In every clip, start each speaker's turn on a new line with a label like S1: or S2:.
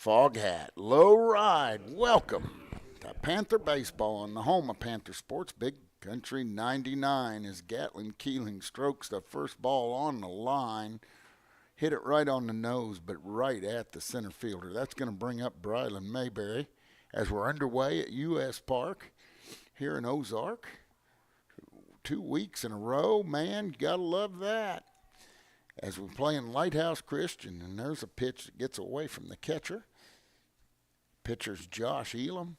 S1: Fog hat, low ride, welcome to Panther Baseball on the home of Panther Sports, Big Country 99 as Gatlin Keeling strokes the first ball on the line. Hit it right on the nose, but right at the center fielder. That's going to bring up Brylan Mayberry as we're underway at U.S. Park here in Ozark. 2 weeks in a row, man, you got to love that. As we're playing Lighthouse Christian, and there's a pitch that gets away from the catcher. Pitcher's Josh Elam,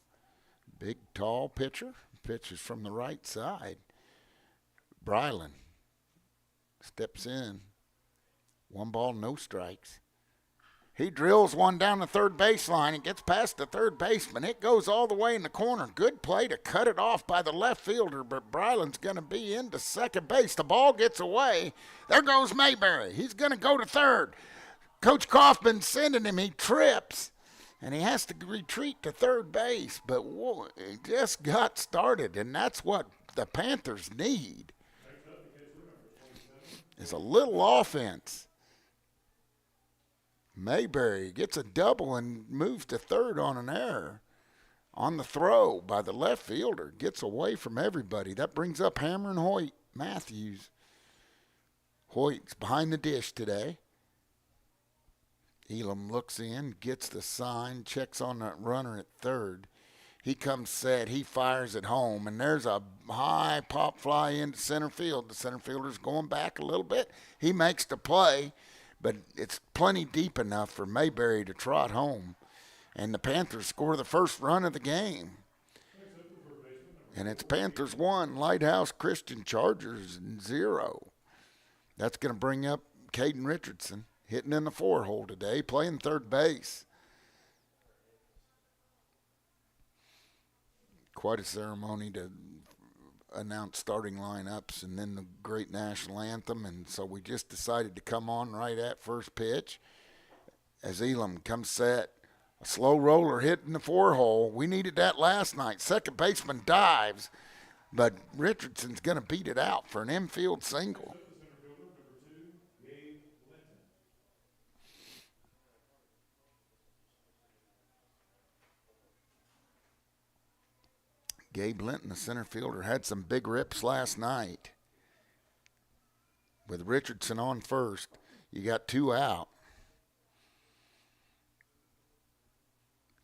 S1: big, tall pitcher. Pitches from the right side. Brylan steps in. 1 ball, no strikes. He drills one down the third baseline and gets past the third baseman. It goes all the way in the corner. Good play to cut it off by the left fielder, but Brylan's going to be into second base. The ball gets away. There goes Mayberry. He's going to go to third. Coach Kaufman's sending him. He trips, and he has to retreat to third base. But whoa, he just got started, and that's what the Panthers need is a little offense. Mayberry gets a double and moves to third on an error. On the throw by the left fielder. Gets away from everybody. That brings up Hammer and Hoyt Matthews. Hoyt's behind the dish today. Elam looks in, gets the sign, checks on that runner at third. He comes set, he fires it home, and there's a high pop fly into center field. The center fielder's going back a little bit. He makes the play, but it's plenty deep enough for Mayberry to trot home. And the Panthers score the first run of the game. And it's Panthers 1, Lighthouse Christian Chargers 0. That's going to bring up Caden Richardson, hitting in the 4-hole today, playing third base. Quite a ceremony to announce starting lineups and then the great national anthem, and so we just decided to come on right at first pitch as Elam comes set. A slow roller hitting the 4-hole. We needed that last night. Second baseman dives, but Richardson's going to beat it out for an infield single. Gabe Linton, the center fielder, had some big rips last night. With Richardson on first, you got 2 out.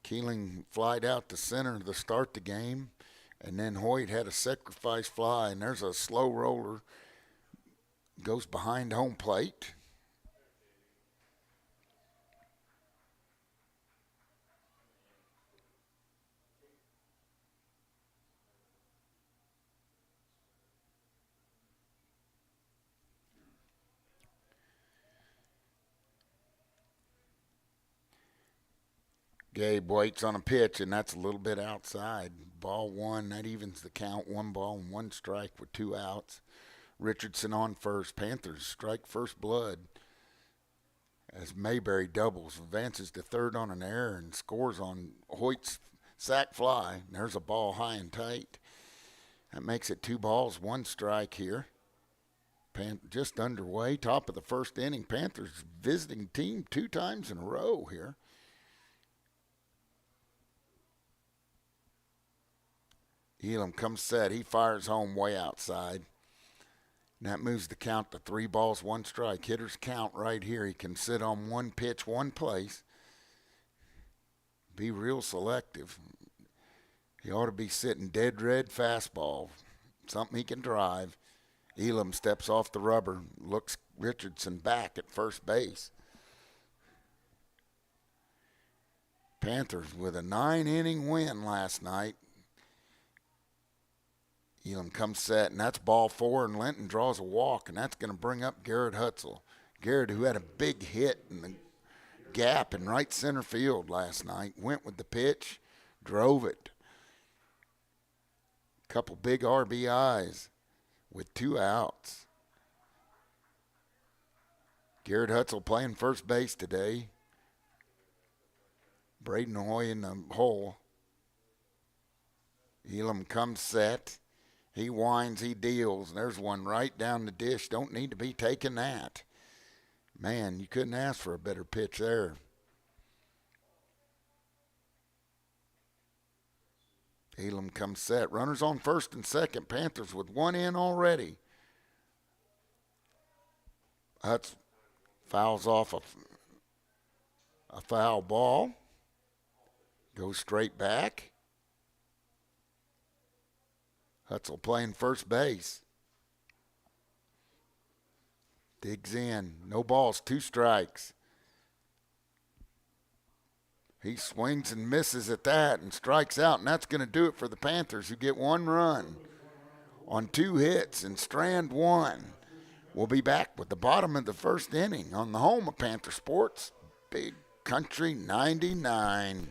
S1: Keeling flied out to center to start the game, and then Hoyt had a sacrifice fly, and there's a slow roller. Goes behind home plate. Gabe waits on a pitch, and that's a little bit outside. Ball 1, that evens the count. 1 ball and 1 strike with 2 outs. Richardson on first. Panthers strike first blood as Mayberry doubles, advances to third on an error, and scores on Hoyt's sac fly. And there's a ball high and tight. That makes it 2 balls, 1 strike here. Just underway, top of the first inning. Panthers visiting team 2 times in a row here. Elam comes set. He fires home way outside. And that moves the count to 3 balls, 1 strike. Hitter's count right here. He can sit on 1 pitch, 1 place. Be real selective. He ought to be sitting dead red fastball. Something he can drive. Elam steps off the rubber. Looks Richardson back at first base. Panthers with a 9-inning win last night. Elam comes set, and that's ball 4, and Linton draws a walk, and that's going to bring up Garrett Hutzel. Garrett, who had a big hit in the gap in right center field last night, went with the pitch, drove it. Couple big RBIs with 2 outs. Garrett Hutzel playing first base today. Braden Hoy in the hole. Elam comes set. He winds, he deals. There's one right down the dish. Don't need to be taking that. Man, you couldn't ask for a better pitch there. Elam comes set. Runners on first and second. Panthers with one in already. Hutz fouls off a foul ball. Goes straight back. Hutzel playing first base. Digs in. No balls, 2 strikes. He swings and misses at that and strikes out, and that's going to do it for the Panthers, who get 1 run on 2 hits and strand 1. We'll be back with the bottom of the first inning on the home of Panther Sports, Big Country 99.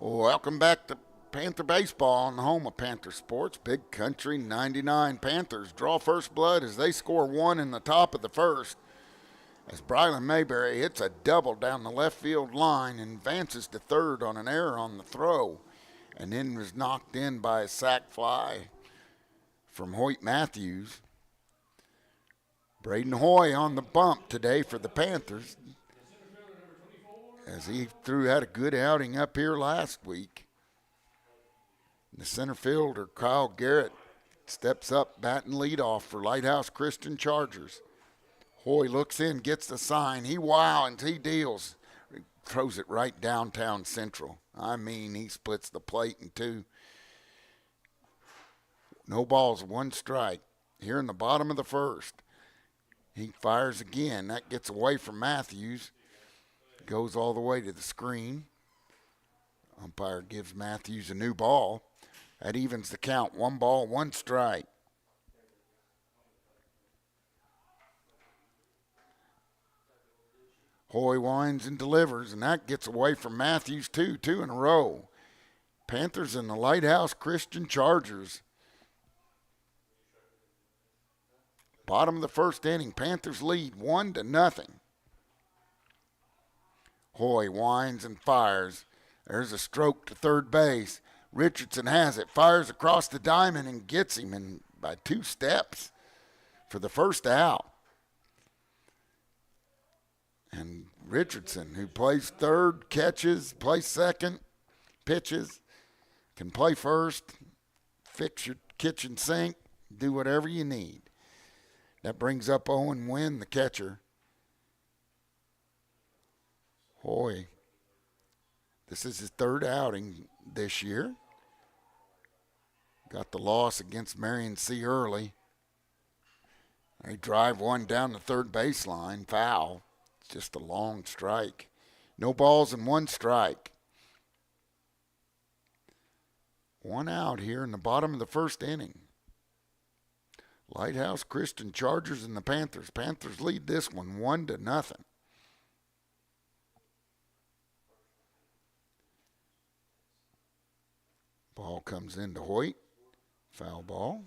S1: Welcome back to Panther Baseball on the home of Panther Sports, Big Country 99. Panthers draw first blood as they score 1 in the top of the first. As Brylan Mayberry hits a double down the left field line and advances to third on an error on the throw, and then was knocked in by a sac fly from Hoyt Matthews. Braden Hoy on the bump today for the Panthers, as he had a good outing up here last week. The center fielder, Kyle Garrett, steps up batting leadoff for Lighthouse Christian Chargers. Hoy looks in, gets the sign. He and he deals. He throws it right downtown Central. I mean, he splits the plate in 2. No balls, 1 strike. Here in the bottom of the first. He fires again. That gets away from Matthews. Goes all the way to the screen. Umpire gives Matthews a new ball. That evens the count. 1 ball, 1 strike. Hoy winds and delivers, and that gets away from Matthews too, 2 in a row. Panthers and the Lighthouse Christian Chargers. Bottom of the first inning, Panthers lead 1-0. Hoy winds and fires. There's a stroke to third base. Richardson has it, fires across the diamond and gets him in by 2 steps for the first out. And Richardson, who plays third, catches, plays second, pitches, can play first, fix your kitchen sink, do whatever you need. That brings up Owen Wynn, the catcher. Hoy, this is his 3rd outing this year. Got the loss against Marion C. Early. They drive 1 down the third baseline, foul. It's just a long strike. No balls and 1 strike. 1 out here in the bottom of the first inning. Lighthouse Christian Chargers and the Panthers. Panthers lead this one 1-0. Ball comes into Hoyt. Foul ball.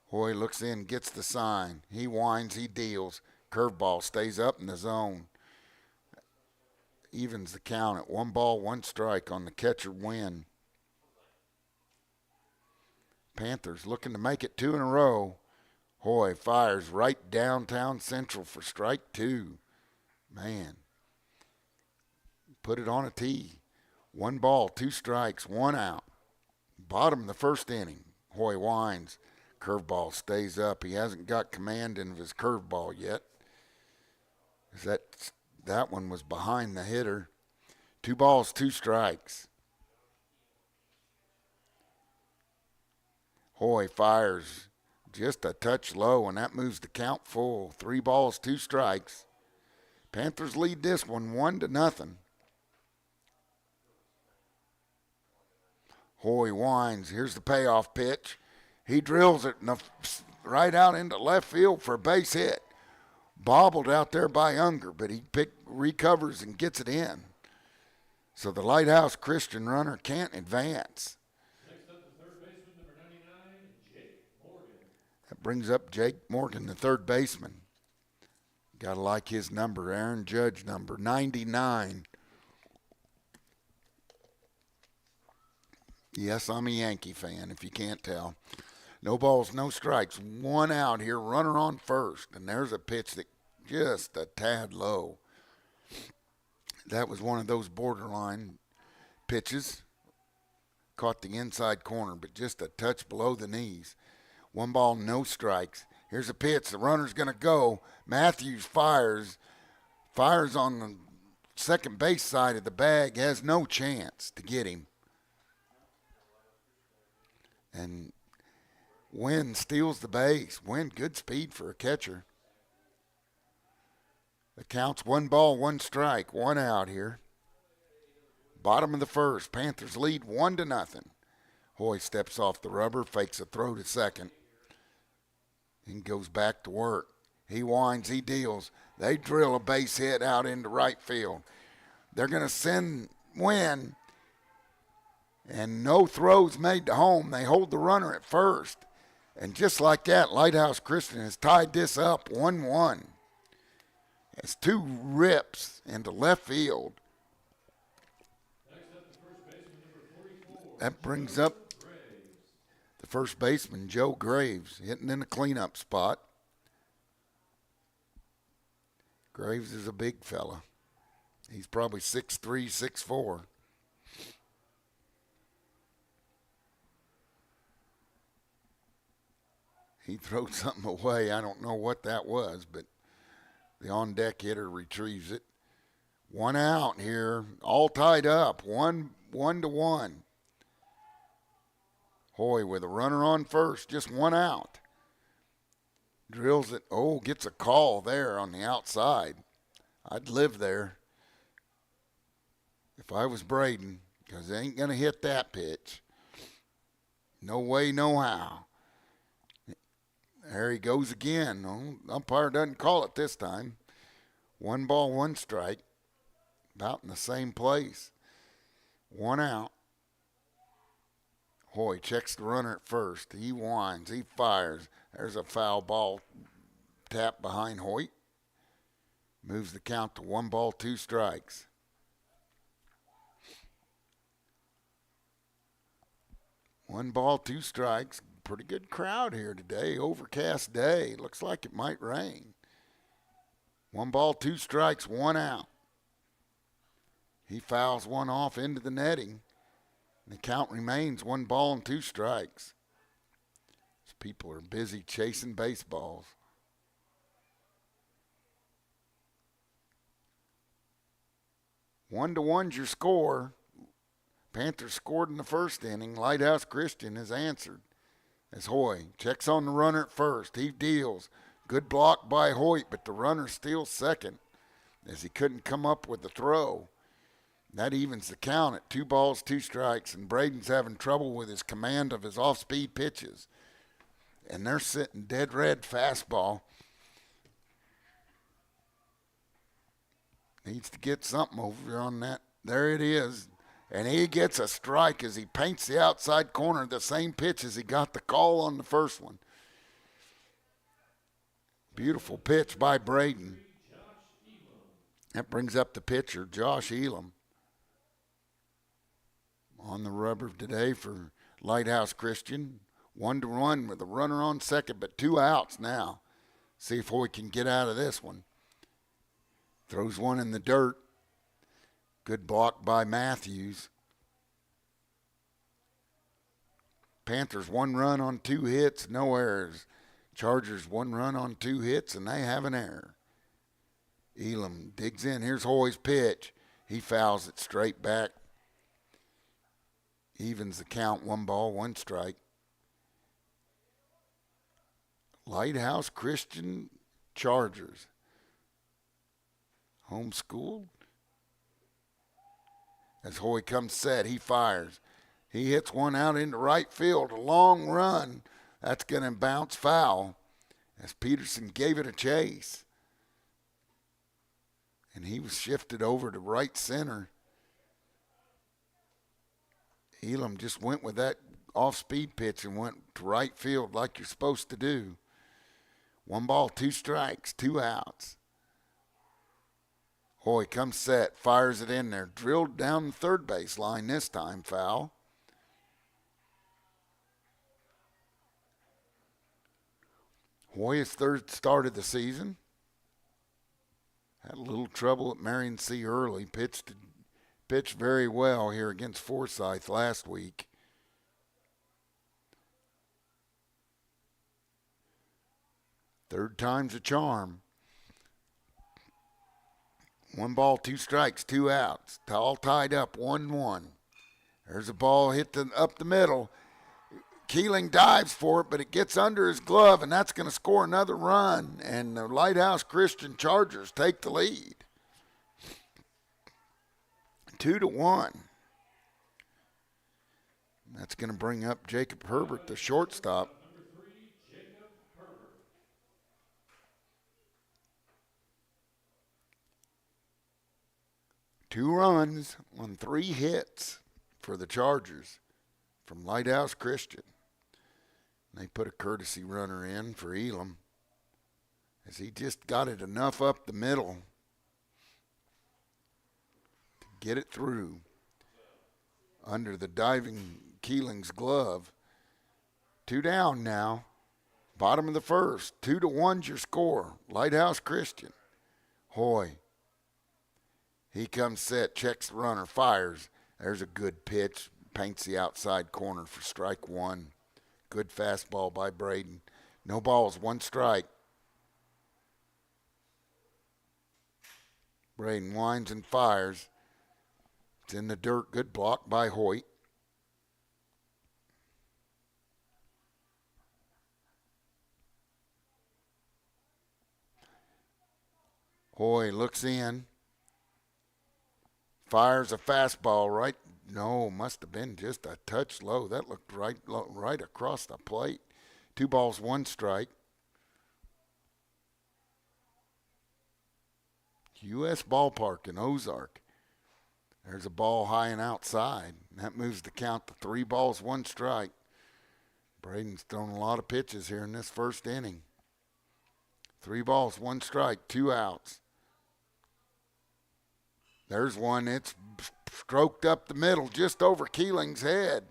S1: Hoy looks in, gets the sign. He winds, he deals. Curveball stays up in the zone. Evens the count at 1 ball, 1 strike on the catcher win. Panthers looking to make it 2 in a row. Hoy fires right downtown central for strike 2. Man. Put it on a tee. 1 ball, 2 strikes, 1 out. Bottom of the first inning. Hoy winds. Curveball stays up. He hasn't got command of his curveball yet. That one was behind the hitter. 2 balls, 2 strikes. Hoy fires just a touch low, and that moves the count full. 3 balls, 2 strikes. Panthers lead this one 1-0. Hoy winds. Here's the payoff pitch. He drills it right out into left field for a base hit. Bobbled out there by Unger, but he recovers and gets it in. So the Lighthouse Christian runner can't advance.
S2: Next up, the third baseman, number 99, Jake Morgan.
S1: That brings up Jake Morgan, the third baseman. Got to like his number, Aaron Judge number 99. Yes, I'm a Yankee fan, if you can't tell. No balls, no strikes. 1 out here, runner on first. And there's a pitch that just a tad low. That was one of those borderline pitches. Caught the inside corner, but just a touch below the knees. 1 ball, no strikes. Here's a pitch. The runner's going to go. Matthews fires on the second base side of the bag. Has no chance to get him. And Wynn steals the base. Wynn, good speed for a catcher. The count's 1 ball, 1 strike, 1 out here. Bottom of the first. Panthers lead 1-0. Hoy steps off the rubber, fakes a throw to second, and goes back to work. He winds, he deals. They drill a base hit out into right field. They're going to send Wynn, and no throws made to home. They hold the runner at first. And just like that, Lighthouse Christian has tied this up 1-1. It's 2 rips into left field.
S2: Next up, the first baseman, number 44.
S1: That brings up the first baseman, Joe Graves, hitting in the cleanup spot. Graves is a big fella. He's probably 6'3", 6'4". He throws something away. I don't know what that was, but the on-deck hitter retrieves it. 1 out here, all tied up, 1-1. Hoy with a runner on first, just 1 out. Drills it. Oh, gets a call there on the outside. I'd live there if I was Braden, because they ain't going to hit that pitch. No way, no how. There he goes again. Oh, umpire doesn't call it this time. 1 ball, 1 strike. About in the same place. 1 out. Hoy checks the runner at first. He winds. He fires. There's a foul ball tap behind Hoyt. Moves the count to 1 ball, 2 strikes. One ball, 2 strikes. Pretty good crowd here today. Overcast day. Looks like it might rain. 1 ball, 2 strikes, 1 out. He fouls one off into the netting. The count remains 1 ball and 2 strikes. These people are busy chasing baseballs. One to one's your score. Panthers scored in the first inning. Lighthouse Christian has answered. As Hoy checks on the runner at first. He deals. Good block by Hoyt, but the runner steals second as he couldn't come up with the throw. That evens the count at 2 balls, 2 strikes, and Braden's having trouble with his command of his off-speed pitches. And they're sitting dead red fastball. Needs to get something over on that. There it is. And he gets a strike as he paints the outside corner, the same pitch as he got the call on the first one. Beautiful pitch by Braden. That brings up the pitcher, Josh Elam. On the rubber today for Lighthouse Christian. 1-1 with a runner on second, but 2 outs now. See if Hoy can get out of this one. Throws one in the dirt. Good block by Matthews. Panthers 1 run on 2 hits, no errors. Chargers 1 run on 2 hits, and they have an error. Elam digs in. Here's Hoy's pitch. He fouls it straight back. Evens the count, 1 ball, 1 strike. Lighthouse Christian Chargers. Homeschooled. As Hoy comes set, he fires. He hits one out into right field, a long run. That's going to bounce foul as Peterson gave it a chase. And he was shifted over to right center. Elam just went with that off-speed pitch and went to right field like you're supposed to do. 1 ball, 2 strikes, 2 outs. Hoy comes set, fires it in there. Drilled down the third base line this time, foul. Hoy, his 3rd start of the season. Had a little trouble at Marion C. early. Pitched very well here against Forsyth last week. Third time's a charm. 1 ball, 2 strikes, 2 outs. All tied up, 1-1. There's a ball hit up the middle. Keeling dives for it, but it gets under his glove, and that's going to score another run. And the Lighthouse Christian Chargers take the lead. 2-1. That's going to bring up Jacob Herbert, the shortstop.
S2: Number 3, Jacob Herbert.
S1: 2 runs on 3 hits for the Chargers from Lighthouse Christian. They put a courtesy runner in for Elam as he just got it enough up the middle to get it through under the diving Keeling's glove. 2 down now. Bottom of the first. 2-1's your score. Lighthouse Christian. Hoy. He comes set, checks the runner, fires. There's a good pitch. Paints the outside corner for strike 1. Good fastball by Braden. No balls, 1 strike. Braden winds and fires. It's in the dirt. Good block by Hoyt. Hoy looks in. Fires a fastball right. No, must have been just a touch low. That looked right across the plate. 2 balls, 1 strike. U.S. Ballpark in Ozark. There's a ball high and outside. That moves the count to 3 balls, 1 strike. Braden's thrown a lot of pitches here in this first inning. 3 balls, 1 strike, 2 outs. There's one. It's stroked up the middle, just over Keeling's head.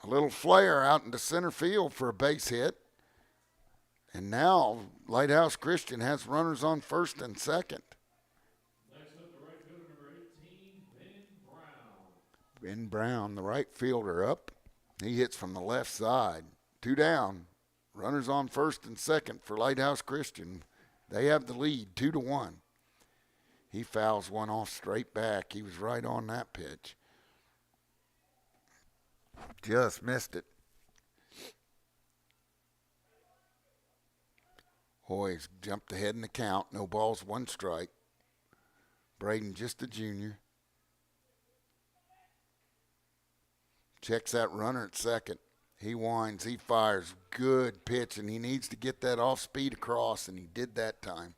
S1: A little flare out into center field for a base hit. And now Lighthouse Christian has runners on first and second.
S2: Next up, the right fielder, number 18, Ben Brown.
S1: Ben Brown, the right fielder, up. He hits from the left side. 2 down. Runners on first and second for Lighthouse Christian. They have the lead, 2-1. He fouls one off straight back. He was right on that pitch. Just missed it. Hoy's jumped ahead in the count. No balls, 1 strike. Braden just a junior. Checks that runner at second. He winds, he fires. Good pitch, and he needs to get that off speed across, and he did that time.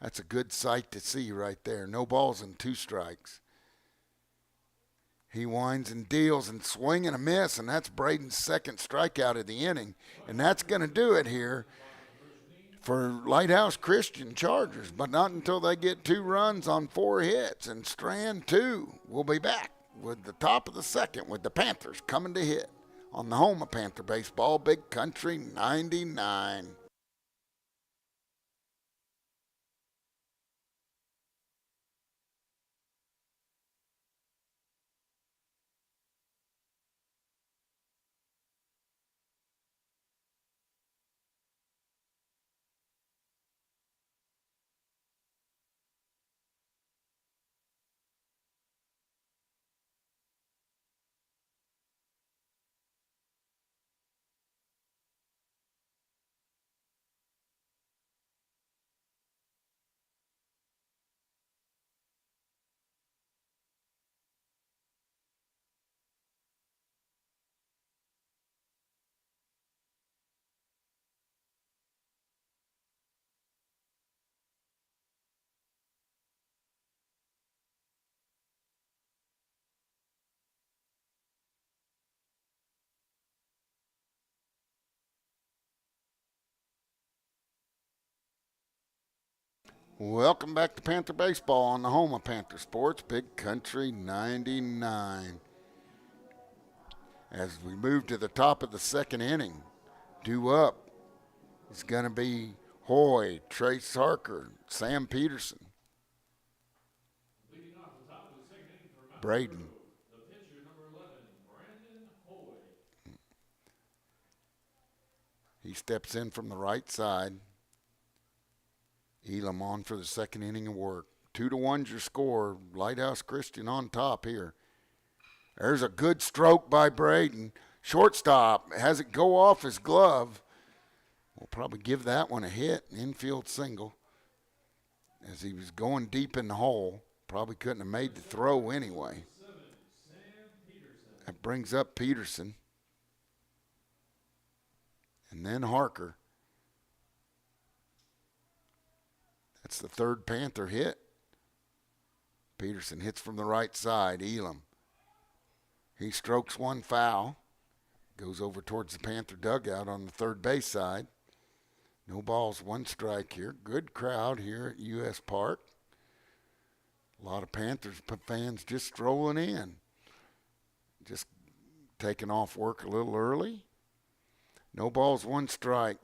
S1: That's a good sight to see right there. No balls and 2 strikes. He winds and deals and swing and a miss, and that's Braden's second strikeout of the inning. And that's going to do it here for Lighthouse Christian Chargers, but not until they get 2 runs on 4 hits. And Strand 2 will be back with the top of the second with the Panthers coming to hit on the home of Panther baseball, Big Country 99. Welcome back to Panther Baseball on the home of Panther Sports, Big Country 99. As we move to the top of the second inning, due up is going to be Hoy, Trace Harker, Sam Peterson,
S2: Leading off the top of the second inning for Mountain
S1: Braden.
S2: Grove, the pitcher, number 11, Brandon Hoy.
S1: He steps in from the right side. Elam on for the second inning of work. 2-1's your score. Lighthouse Christian on top here. There's a good stroke by Braden. Shortstop has it go off his glove. We'll probably give that one a hit. Infield single. As he was going deep in the hole. Probably couldn't have made the throw anyway. That brings up Peterson. And then Harker. That's the third Panther hit. Peterson hits from the right side. Elam. He strokes one foul. Goes over towards the Panther dugout on the third base side. No balls, 1 strike here. Good crowd here at U.S. Park. A lot of Panthers fans just strolling in. Just taking off work a little early. No balls, 1 strike.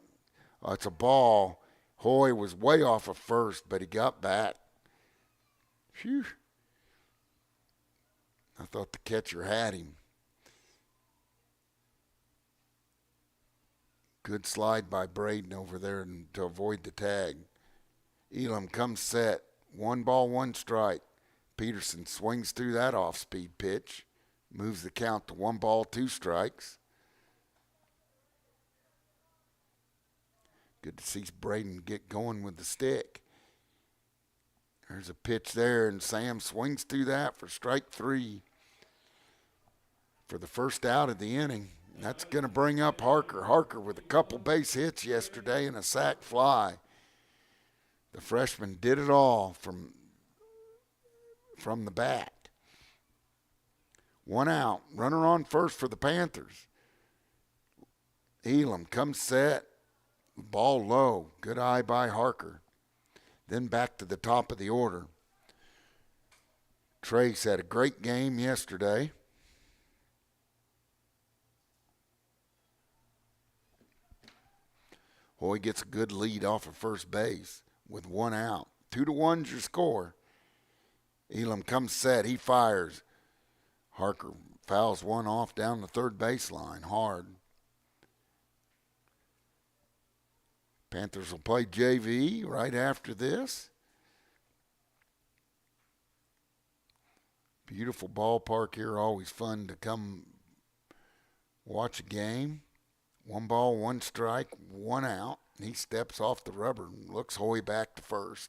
S1: It's a ball. Hoy was way off of first, but he got back. Phew. I thought the catcher had him. Good slide by Braden over there to avoid the tag. Elam comes set. 1 ball, 1 strike. Peterson swings through that off-speed pitch. Moves the count to 1 ball, 2 strikes. Good to see Braden get going with the stick. There's a pitch there, and Sam swings through that for strike 3 for the first out of the inning. That's going to bring up Harker. Harker with a couple base hits yesterday and a sac fly. The freshman did it all from the bat. 1 out. Runner on first for the Panthers. Elam comes set. Ball low. Good eye by Harker. Then back to the top of the order. Trace had a great game yesterday. Hoy gets a good lead off of first base with 1 out. 2-1's your score. Elam comes set. He fires. Harker fouls one off down the third baseline hard. Panthers will play JV right after this. Beautiful ballpark here. Always fun to come watch a game. 1 ball, 1 strike, 1 out. He steps off the rubber and looks Hoy back to first.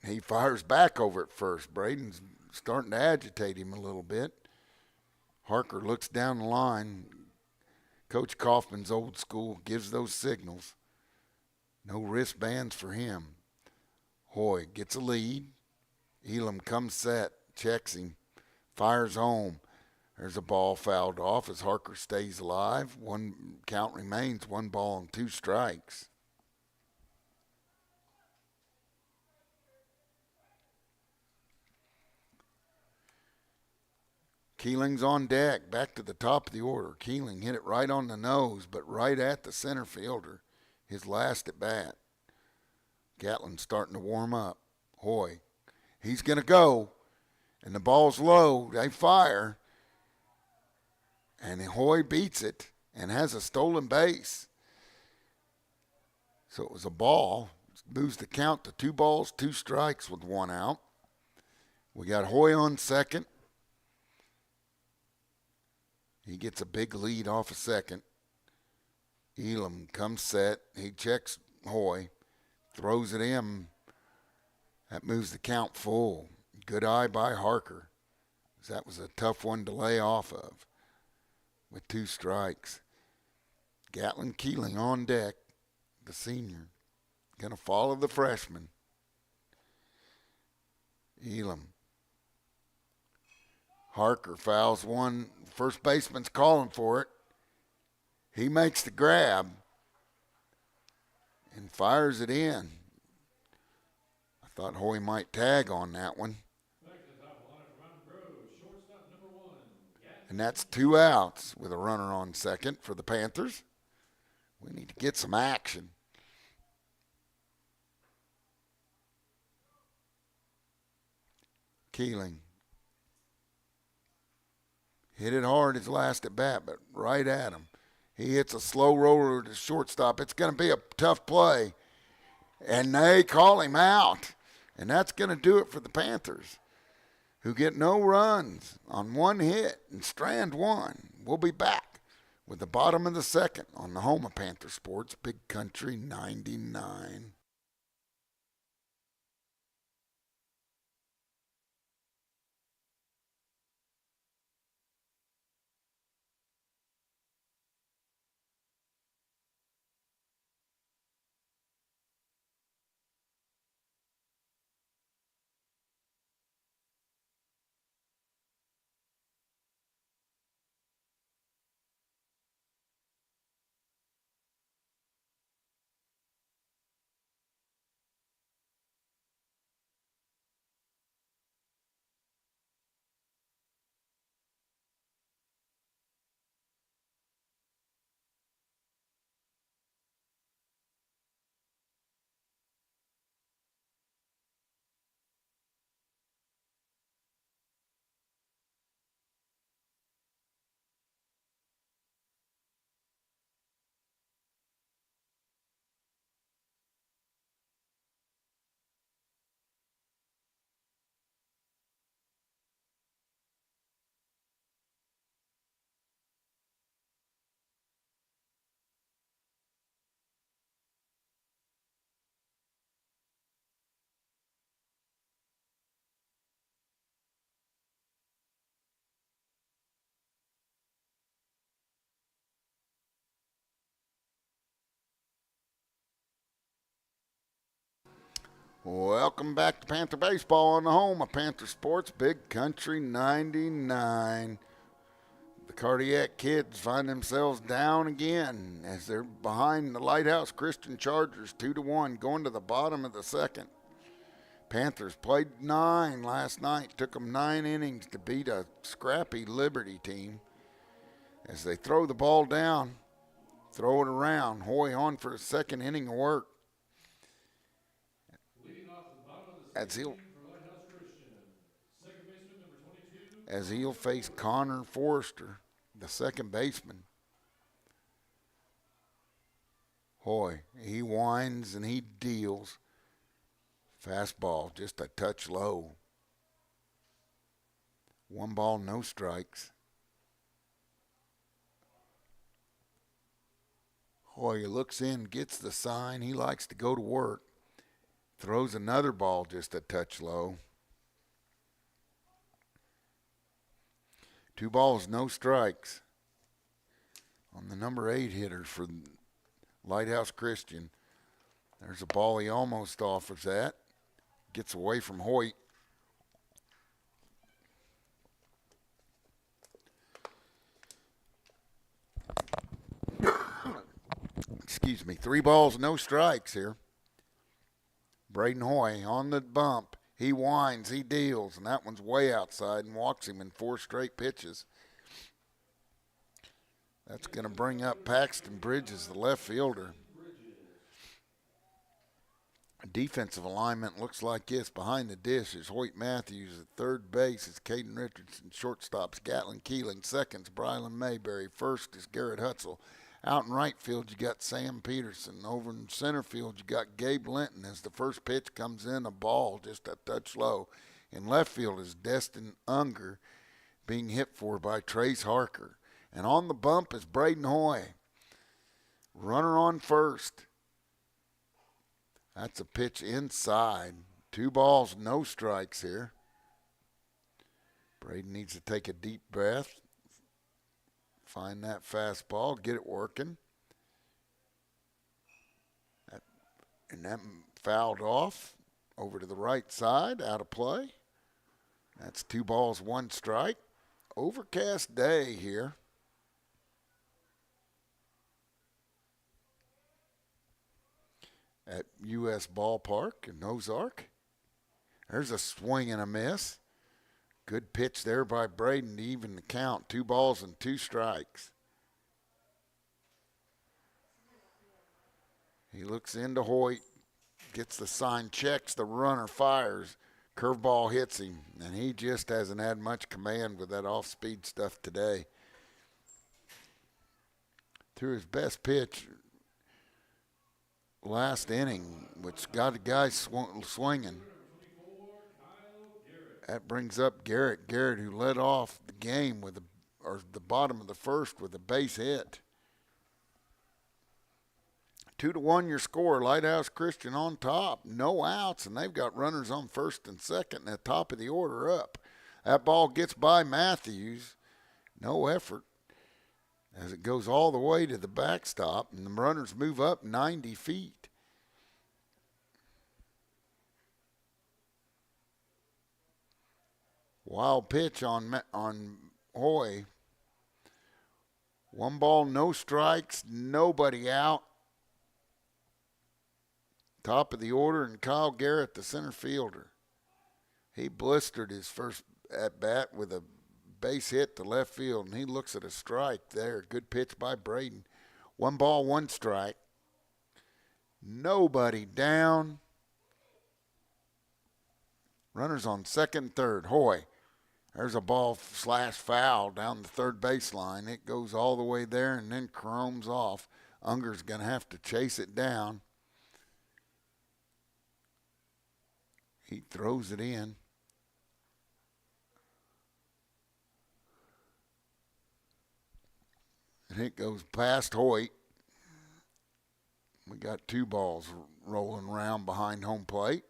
S1: He fires back over at first. Braden's starting to agitate him a little bit. Harker looks down the line. Coach Kaufman's old school, gives those signals. No wristbands for him. Hoy gets a lead. Elam comes set, checks him, fires home. There's a ball fouled off as Harker stays alive. One count remains, 1 ball and 2 strikes. Keeling's on deck, back to the top of the order. Keeling hit it right on the nose, but right at the center fielder, his last at bat. Gatlin's starting to warm up. Hoy, he's going to go, and the ball's low. They fire, and Hoy beats it and has a stolen base. So it was a ball. Moves the count to 2 balls, 2 strikes with 1 out. We got Hoy on second. He gets a big lead off a second. Elam comes set. He checks Hoy, throws it in. That moves the count full. Good eye by Harker. That was a tough one to lay off of with 2 strikes. Gatlin Keeling on deck, the senior. Going to follow the freshman. Elam. Harker fouls one. First baseman's calling for it. He makes the grab and fires it in. I thought Hoy might tag on that one. And that's 2 outs with a runner on second for the Panthers. We need to get some action. Keeling hit it hard his last at bat, but right at him. He hits a slow roller to shortstop. It's going to be a tough play. And they call him out. And that's going to do it for the Panthers, who get no runs on 1 hit and strand 1. We'll be back with the bottom of the second on the home of Panther Sports, Big Country 99. Welcome back to Panther Baseball on the home of Panther Sports, Big Country 99. The Cardiac Kids find themselves down again as they're behind the Lighthouse Christian Chargers 2-1, going to the bottom of the second. Panthers played 9 last night, took them 9 innings to beat a scrappy Liberty team. As they throw the ball down, throw it around, Hoy on for a second inning of work. As he'll face Connor Forrester, the second baseman. Hoy, he winds and he deals. Fastball, just a touch low. 1 ball, no strikes. Hoy looks in, gets the sign. He likes to go to work. Throws another ball just a touch low. 2 balls, no strikes on the number 8 hitter for Lighthouse Christian. There's a ball he almost offers that. Gets away from Hoyt. Excuse me. 3 balls, no strikes here. Braden Hoy on the bump. He winds, he deals, and that one's way outside and walks him in 4 straight pitches. That's going to bring up Paxton Bridges, the left fielder. Defensive alignment looks like this. Behind the dish is Hoyt Matthews. At third base is Caden Richardson. Shortstops Gatlin Keeling. Seconds Brylan Mayberry. First is Garrett Hutzel. Out in right field you got Sam Peterson. Over in center field you got Gabe Linton as the first pitch comes in, a ball just a touch low. In left field is Destin Unger being hit for by Trace Harker. And on the bump is Braden Hoy. Runner on first. That's a pitch inside. 2 balls, no strikes here. Braden needs to take a deep breath. Find that fastball, get it working. And that fouled off over to the right side, out of play. That's 2 balls, 1 strike. Overcast day here. At U.S. Ballpark in Ozark. There's a swing and a miss. Good pitch there by Braden to even the count. 2 balls and 2 strikes. He looks into Hoyt, gets the sign, checks the runner, fires. Curveball hits him, and he just hasn't had much command with that off-speed stuff today. Threw his best pitch last inning, which got a guy swinging. That brings up Garrett who led off the game with the bottom of the first with a base hit. 2-1 your score. Lighthouse Christian on top. No outs, and they've got runners on first and second and the top of the order up. That ball gets by Matthews. No effort as it goes all the way to the backstop, and the runners move up 90 feet. Wild pitch on Hoy. 1 ball, no strikes, nobody out. Top of the order, and Kyle Garrett, the center fielder. He blistered his first at-bat with a base hit to left field, and he looks at a strike there. Good pitch by Braden. 1 ball, 1 strike. Nobody down. Runners on second, third. Hoy. There's a ball / foul down the third baseline. It goes all the way there and then chromes off. Unger's going to have to chase it down. He throws it in. And it goes past Hoyt. We got 2 balls rolling around behind home plate.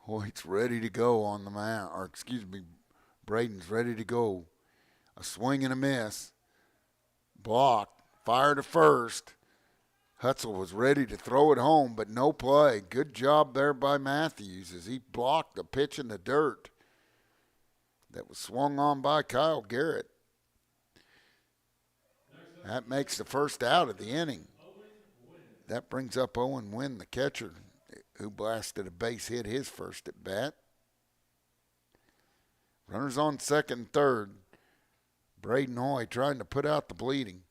S1: Hoyt's ready to go on the mound, or excuse me, Braden's ready to go. A swing and a miss. Blocked. Fire to first. Hutzel was ready to throw it home, but no play. Good job there by Matthews as he blocked a pitch in the dirt that was swung on by Kyle Garrett. That makes the first out of the inning. That brings up Owen Wynn, the catcher, who blasted a base hit his first at bat. Runners on second and third. Braden Hoy trying to put out the bleeding.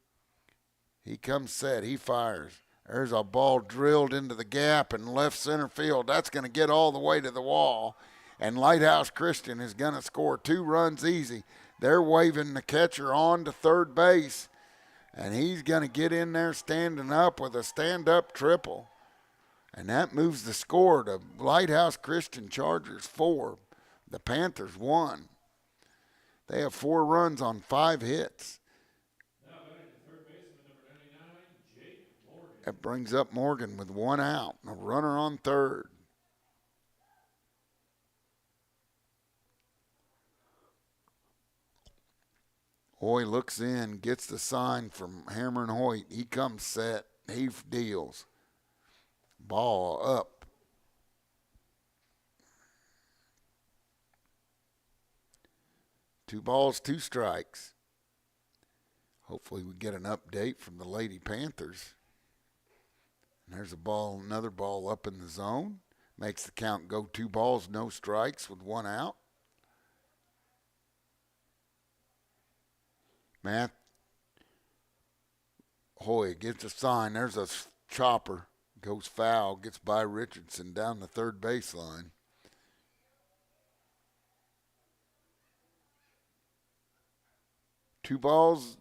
S1: He comes set. He fires. There's a ball drilled into the gap in left center field. That's going to get all the way to the wall. And Lighthouse Christian is going to score 2 runs easy. They're waving the catcher on to third base. And he's going to get in there standing up with a stand-up triple. And that moves the score to Lighthouse Christian Chargers 4. The Panthers 1. They have 4 runs on 5 hits.
S2: Now batting the third baseman, number 99, Jake Morgan.
S1: That brings up Morgan with 1 out and a runner on third. Hoy looks in, gets the sign from Hammer and Hoyt. He comes set. He deals. Ball up. Two balls, 2 strikes. Hopefully we get an update from the Lady Panthers. And there's a ball, another ball up in the zone. Makes the count go 2 balls, no strikes with 1 out. Matt Hoy gets a sign. There's a chopper. Goes foul. Gets by Richardson down the third baseline. Two balls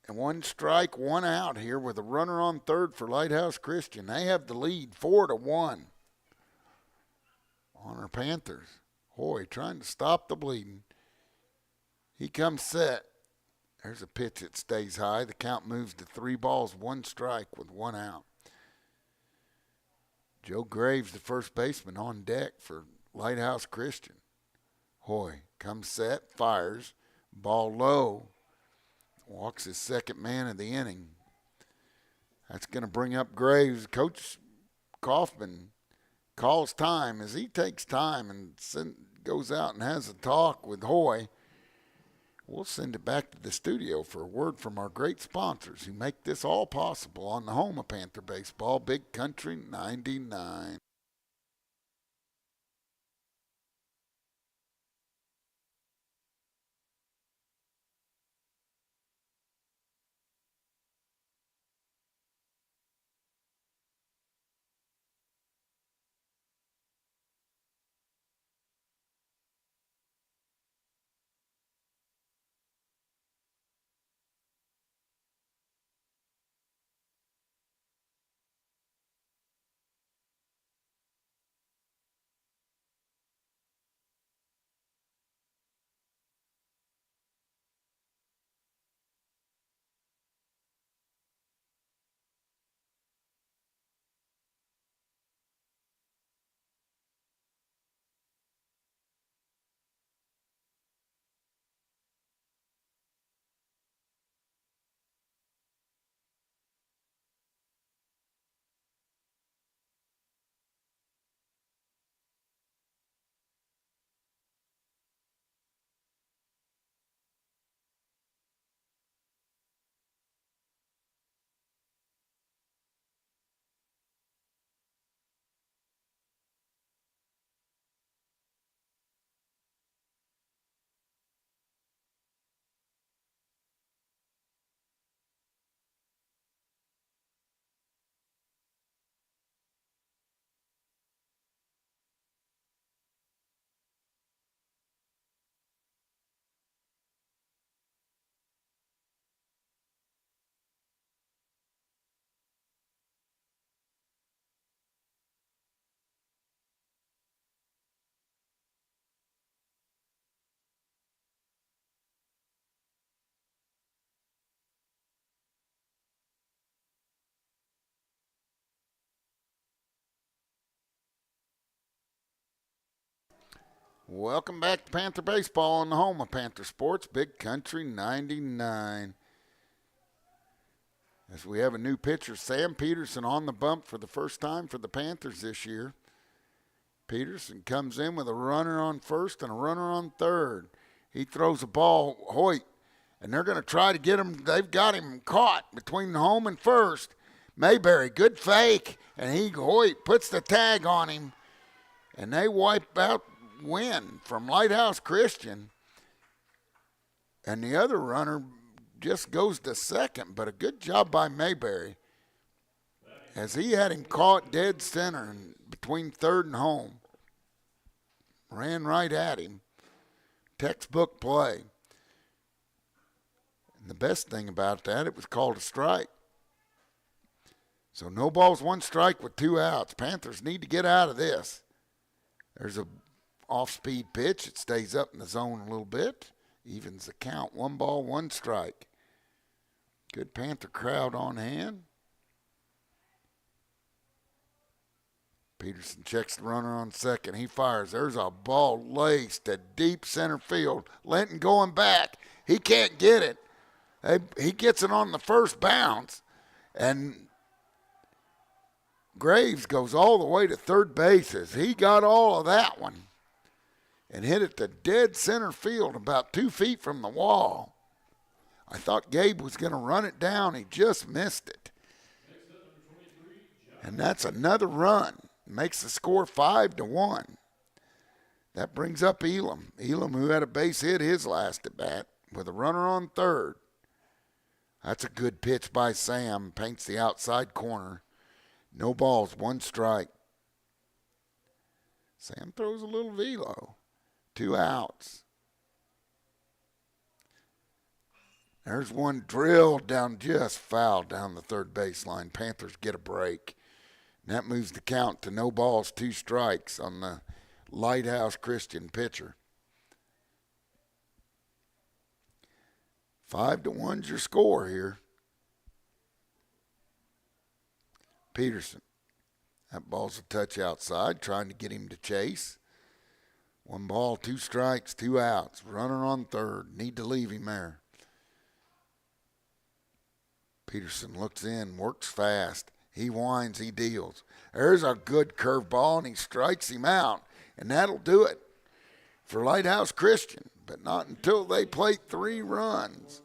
S1: and 1 strike, 1 out here with a runner on third for Lighthouse Christian. They have the lead 4-1 on our Panthers. Hoy trying to stop the bleeding. He comes set. There's a pitch that stays high. The count moves to 3 balls, 1 strike with 1 out. Joe Graves, the first baseman, on deck for Lighthouse Christian. Hoy comes set, fires, ball low, walks his second man of the inning. That's going to bring up Graves. Coach Kaufman calls time as he takes time and goes out and has a talk with Hoy. We'll send it back to the studio for a word from our great sponsors who make this all possible on the home of Panther Baseball, Big Country 99. Welcome back to Panther Baseball on the home of Panther Sports, Big Country 99. As we have a new pitcher, Sam Peterson, on the bump for the first time for the Panthers this year. Peterson comes in with a runner on first and a runner on third. He throws a ball, Hoyt, and they're going to try to get him. They've got him caught between home and first. Mayberry, good fake, and Hoyt puts the tag on him, and they wipe out win from Lighthouse Christian. And the other runner just goes to second, but a good job by Mayberry as he had him caught dead center between third and home. Ran right at him. Textbook play. And the best thing about that, it was called a strike. So no balls, 1 strike with 2 outs. Panthers need to get out of this. There's a off-speed pitch. It stays up in the zone a little bit. Evens the count. 1 ball, 1 strike. Good Panther crowd on hand. Peterson checks the runner on second. He fires. There's a ball laced to deep center field. Linton going back. He can't get it. He gets it on the first bounce, and Graves goes all the way to third base as he got all of that one and hit it to dead center field about 2 feet from the wall. I thought Gabe was going to run it down. He just missed it. And that's another run. Makes the score 5-1. That brings up Elam. Elam, who had a base hit his last at bat with a runner on third. That's a good pitch by Sam. Paints the outside corner. No balls, 1 strike. Sam throws a little velo. 2 outs. There's one drilled down, just foul down the third baseline. Panthers get a break. And that moves the count to no balls, 2 strikes on the Lighthouse Christian pitcher. 5-1's your score here. Peterson. That ball's a touch outside, trying to get him to chase. 1 ball, 2 strikes, 2 outs. Runner on third. Need to leave him there. Peterson looks in, works fast. He winds, he deals. There's a good curveball, and he strikes him out. And that'll do it for Lighthouse Christian, but not until they play 3 runs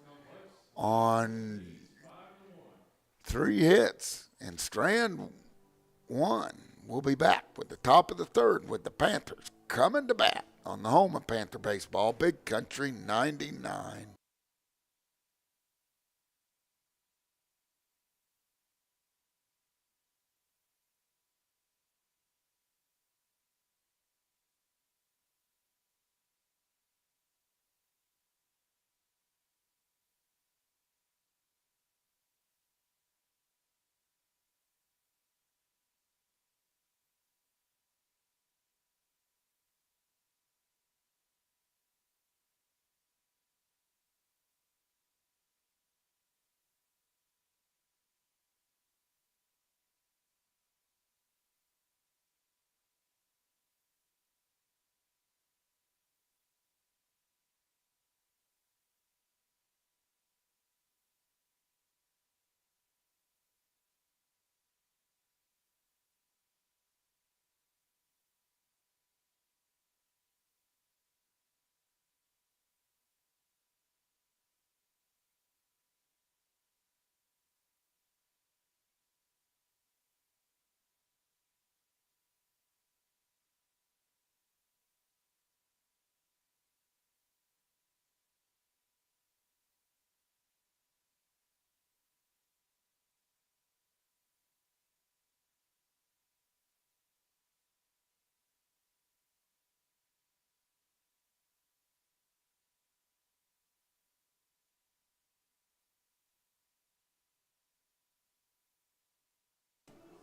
S1: on 3 hits. And Strand won. We'll be back with the top of the third with the Panthers coming to bat on the home of Panther baseball, Big Country 99.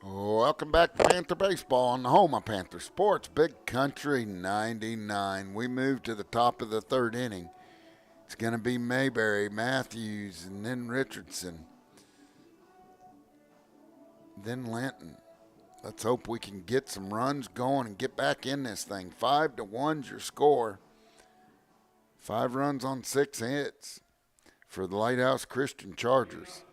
S1: Welcome back to Panther Baseball on the home of Panther Sports, Big Country 99. We move to the top of the third inning. It's going to be Mayberry, Matthews, and then Richardson. Then Linton. Let's hope we can get some runs going and get back in this thing. 5-1's your score. 5 runs on 6 hits for the Lighthouse Christian Chargers.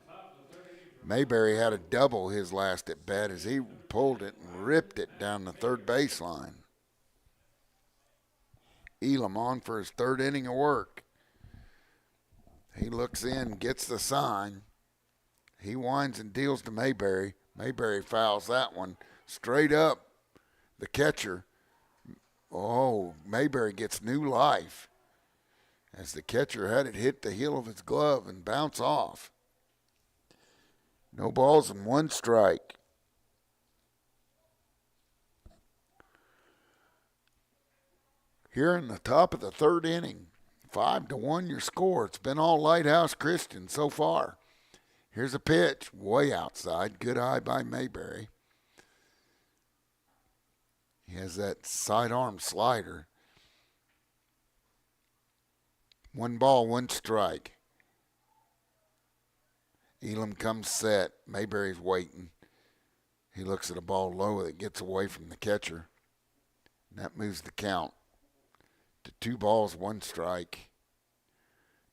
S1: Mayberry had a double his last at bat as he pulled it and ripped it down the third baseline. Elam on for his 3rd inning of work. He looks in, gets the sign. He winds and deals to Mayberry. Mayberry fouls that one straight up the catcher. Oh, Mayberry gets new life as the catcher had it hit the heel of his glove and bounce off. No balls and 1 strike. Here in the top of the 3rd inning, 5-1 your score. It's been all Lighthouse Christian so far. Here's a pitch, way outside. Good eye by Mayberry. He has that sidearm slider. 1 ball, 1 strike. Elam comes set. Mayberry's waiting. He looks at a ball low that gets away from the catcher. And that moves the count to 2 balls, 1 strike.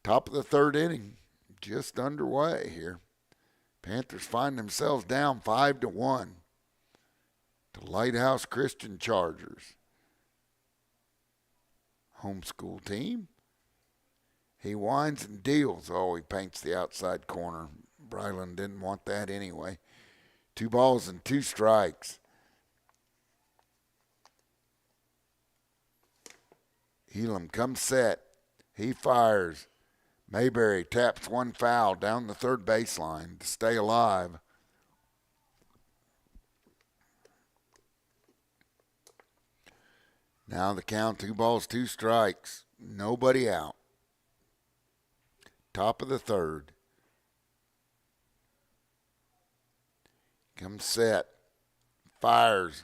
S1: Top of the third inning, just underway here. Panthers find themselves down 5-1 to Lighthouse Christian Chargers. Homeschool team. He winds and deals. Oh, he paints the outside corner. Bryland didn't want that anyway. 2 balls and 2 strikes. Elam comes set. He fires. Mayberry taps 1 foul down the third baseline to stay alive. Now the count, 2 balls, 2 strikes. Nobody out. Top of the third. Comes set. Fires.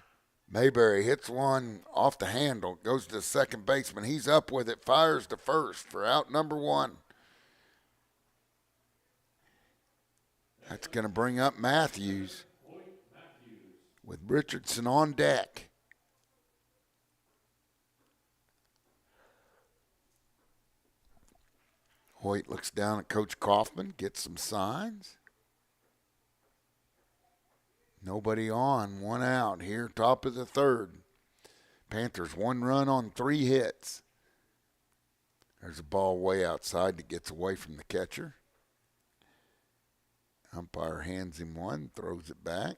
S1: Mayberry hits one off the handle. Goes to the second baseman. He's up with it. Fires to first for out number 1. That's going to bring up Matthews with Richardson on deck. Hoyt looks down at Coach Kaufman, gets some signs. Nobody on, 1 out here, top of the third. Panthers 1 run on 3 hits. There's a ball way outside that gets away from the catcher. Umpire hands him one, throws it back.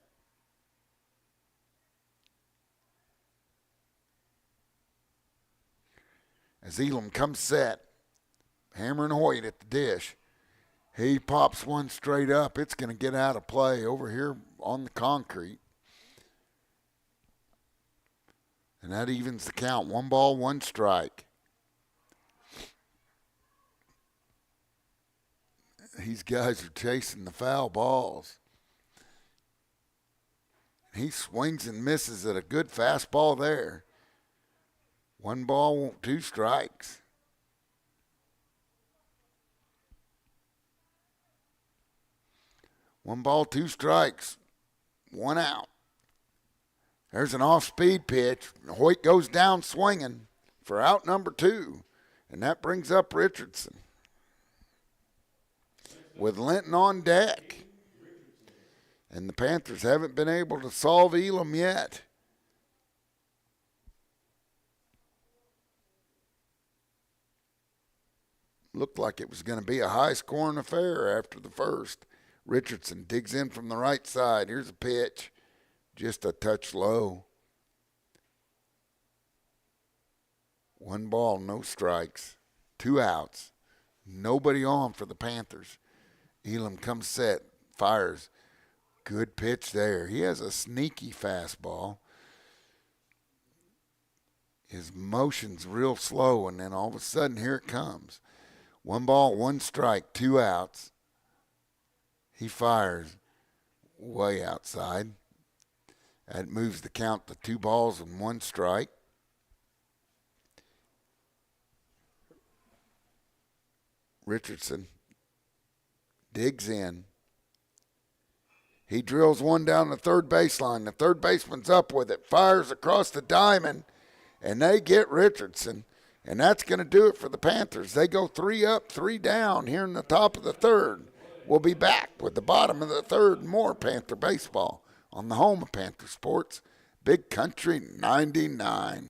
S1: As Elam comes set, hammering Hoyt at the dish. He pops one straight up. It's going to get out of play over here on the concrete. And that evens the count. 1 ball, 1 strike. These guys are chasing the foul balls. He swings and misses at a good fastball there. 1 ball, 2 strikes. One ball, 2 strikes. 1 out. There's an off-speed pitch. Hoyt goes down swinging for out number 2. And that brings up Richardson. With Linton on deck. And the Panthers haven't been able to solve Elam yet. Looked like it was going to be a high-scoring affair after the first. Richardson digs in from the right side. Here's a pitch. Just a touch low. 1 ball, no strikes. 2 outs. Nobody on for the Panthers. Elam comes set, fires. Good pitch there. He has a sneaky fastball. His motion's real slow, and then all of a sudden, here it comes. 1 ball, 1 strike, 2 outs. He fires way outside. That moves the count to 2 balls and 1 strike. Richardson digs in. He drills one down the third baseline. The third baseman's up with it, fires across the diamond, and they get Richardson. And that's going to do it for the Panthers. They go 3 up, 3 down here in the top of the third. We'll be back with the bottom of the third and more Panther baseball on the home of Panther Sports, Big Country 99.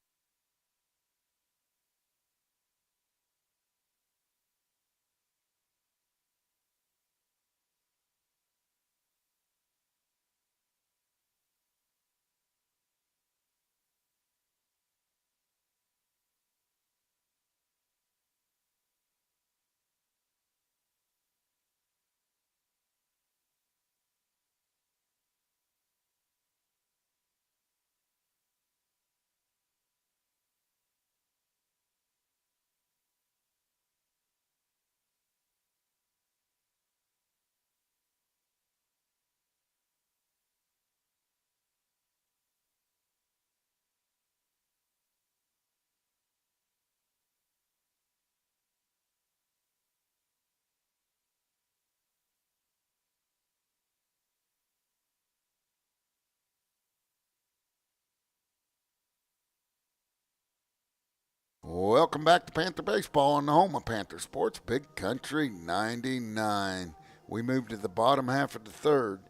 S1: Welcome back to Panther Baseball on the home of Panther Sports, Big Country 99. We move to the bottom half of the third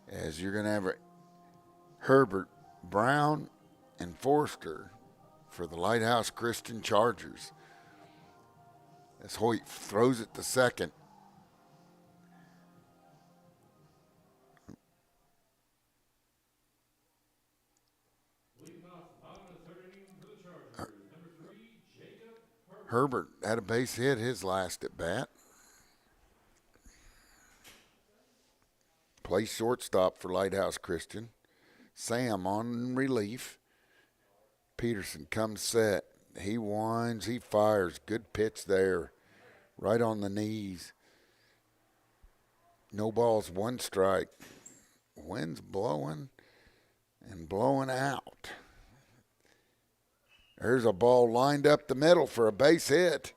S1: as you're going to have Herbert, Brown, and Forster for the Lighthouse Christain Chargers. As Hoyt throws it to second.
S2: Leading off the bottom of the third inning for the Chargers, number 3, Jacob Herbert.
S1: Herbert had a base hit his last at bat. Plays shortstop for Lighthouse Christain. Sam on relief. Peterson comes set. He winds, he fires. Good pitch there. Right on the knees. No balls, one strike. Wind's blowing and blowing out. There's a ball lined up the middle for a base hit.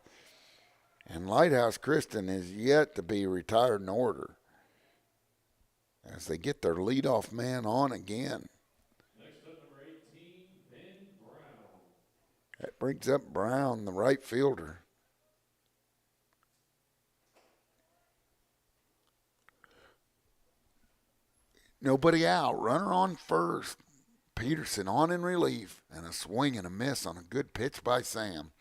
S1: And Lighthouse Christain is yet to be retired in order as they get their leadoff man on again.
S2: Next up, number 18, Ben Brown.
S1: That brings up Brown, the right fielder. Nobody out. Runner on first. Peterson on in relief. And a swing and a miss on a good pitch by Sam.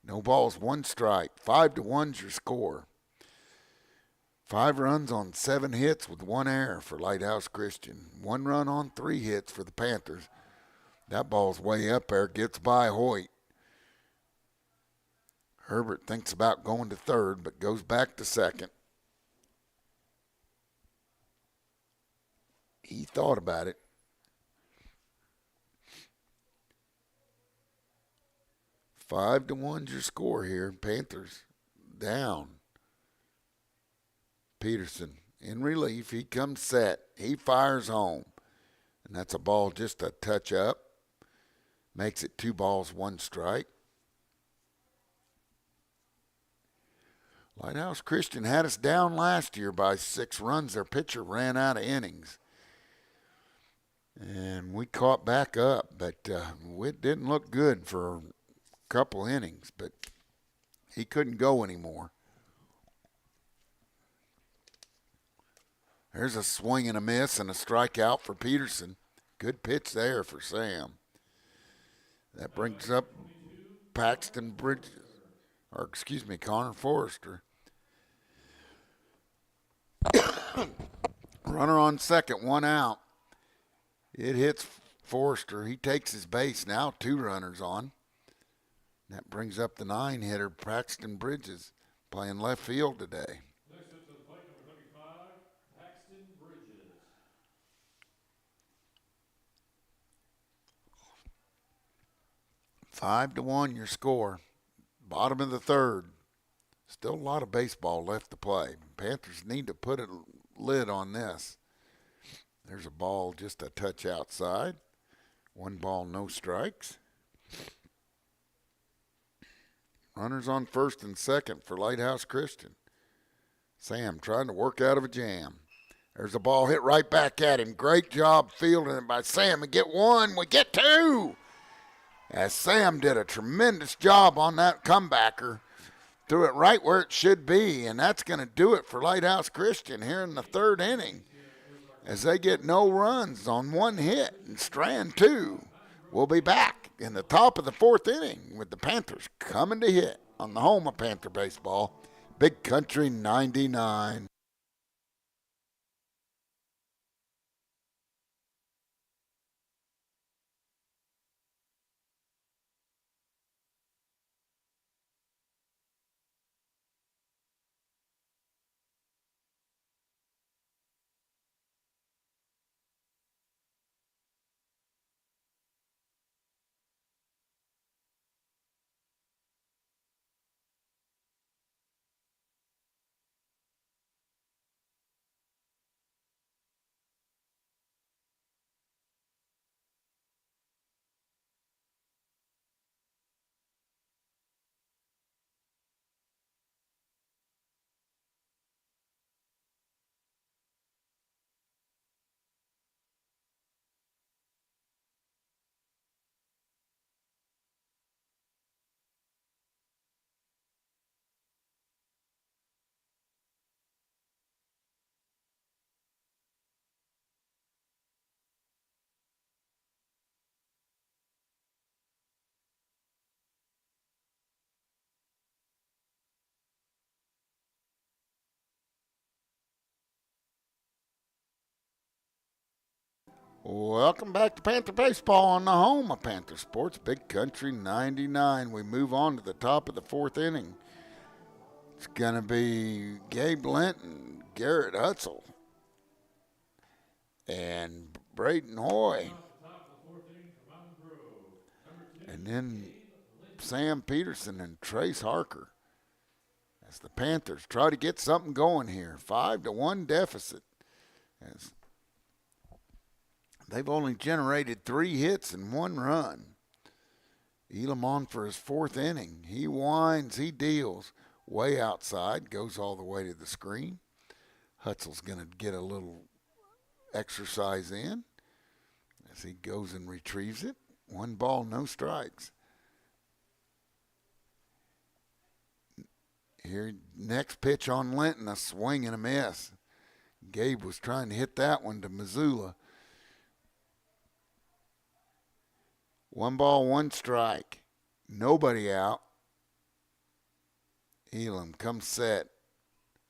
S1: No balls, one strike. 5-1's your score. 5 runs on 7 hits with 1 error for Lighthouse Christain. 1 run on 3 hits for the Panthers. That ball's way up there. Gets by Hoyt. Herbert thinks about going to third, but goes back to second. He thought about it. 5-1's your score here. Panthers down. Peterson in relief. He comes set. He fires home. And that's a ball just a touch up. Makes it 2 balls, 1 strike. Lighthouse Christain had us down last year by 6 runs. Their pitcher ran out of innings. And we caught back up, but it didn't look good for a couple innings, but he couldn't go anymore. There's a swing and a miss and a strikeout for Peterson. Good pitch there for Sam. That brings up Connor Forrester. Runner on second, 1 out. It hits Forrester. He takes his base now, 2 runners on. That brings up the 9-hitter, Paxton Bridges, playing left field today.
S2: Next up to the plate, number 35, Paxton Bridges.
S1: 5-1 your score. Bottom of the third. Still a lot of baseball left to play. Panthers need to put a lid on this. There's a ball just a touch outside. 1 ball, no strikes. Runners on first and second for Lighthouse Christain. Sam trying to work out of a jam. There's a ball hit right back at him. Great job fielding it by Sam. We get 1, we get 2. As Sam did a tremendous job on that comebacker. Threw it right where it should be, and that's going to do it for Lighthouse Christain here in the 3rd inning as they get no runs on 1 hit and strand 2. We'll be back in the top of the 4th inning with the Panthers coming to hit on the home of Panther Baseball, Big Country 99. Welcome back to Panther Baseball on the home of Panther Sports, Big Country 99. We move on to the top of the fourth inning. It's going to be Gabe Linton, Garrett Hutzel, and Braden Hoy. And then Sam Peterson and Trace Harker as the Panthers try to get something going here. 5-1 deficit. As they've only generated 3 hits and 1 run. Elam on for his fourth inning. He winds, he deals. Way outside, goes all the way to the screen. Hutzel's going to get a little exercise in as he goes and retrieves it. 1 ball, no strikes. Here, next pitch on Linton, a swing and a miss. Gabe was trying to hit that one to Missoula. 1 ball, 1 strike. Nobody out. Elam comes set.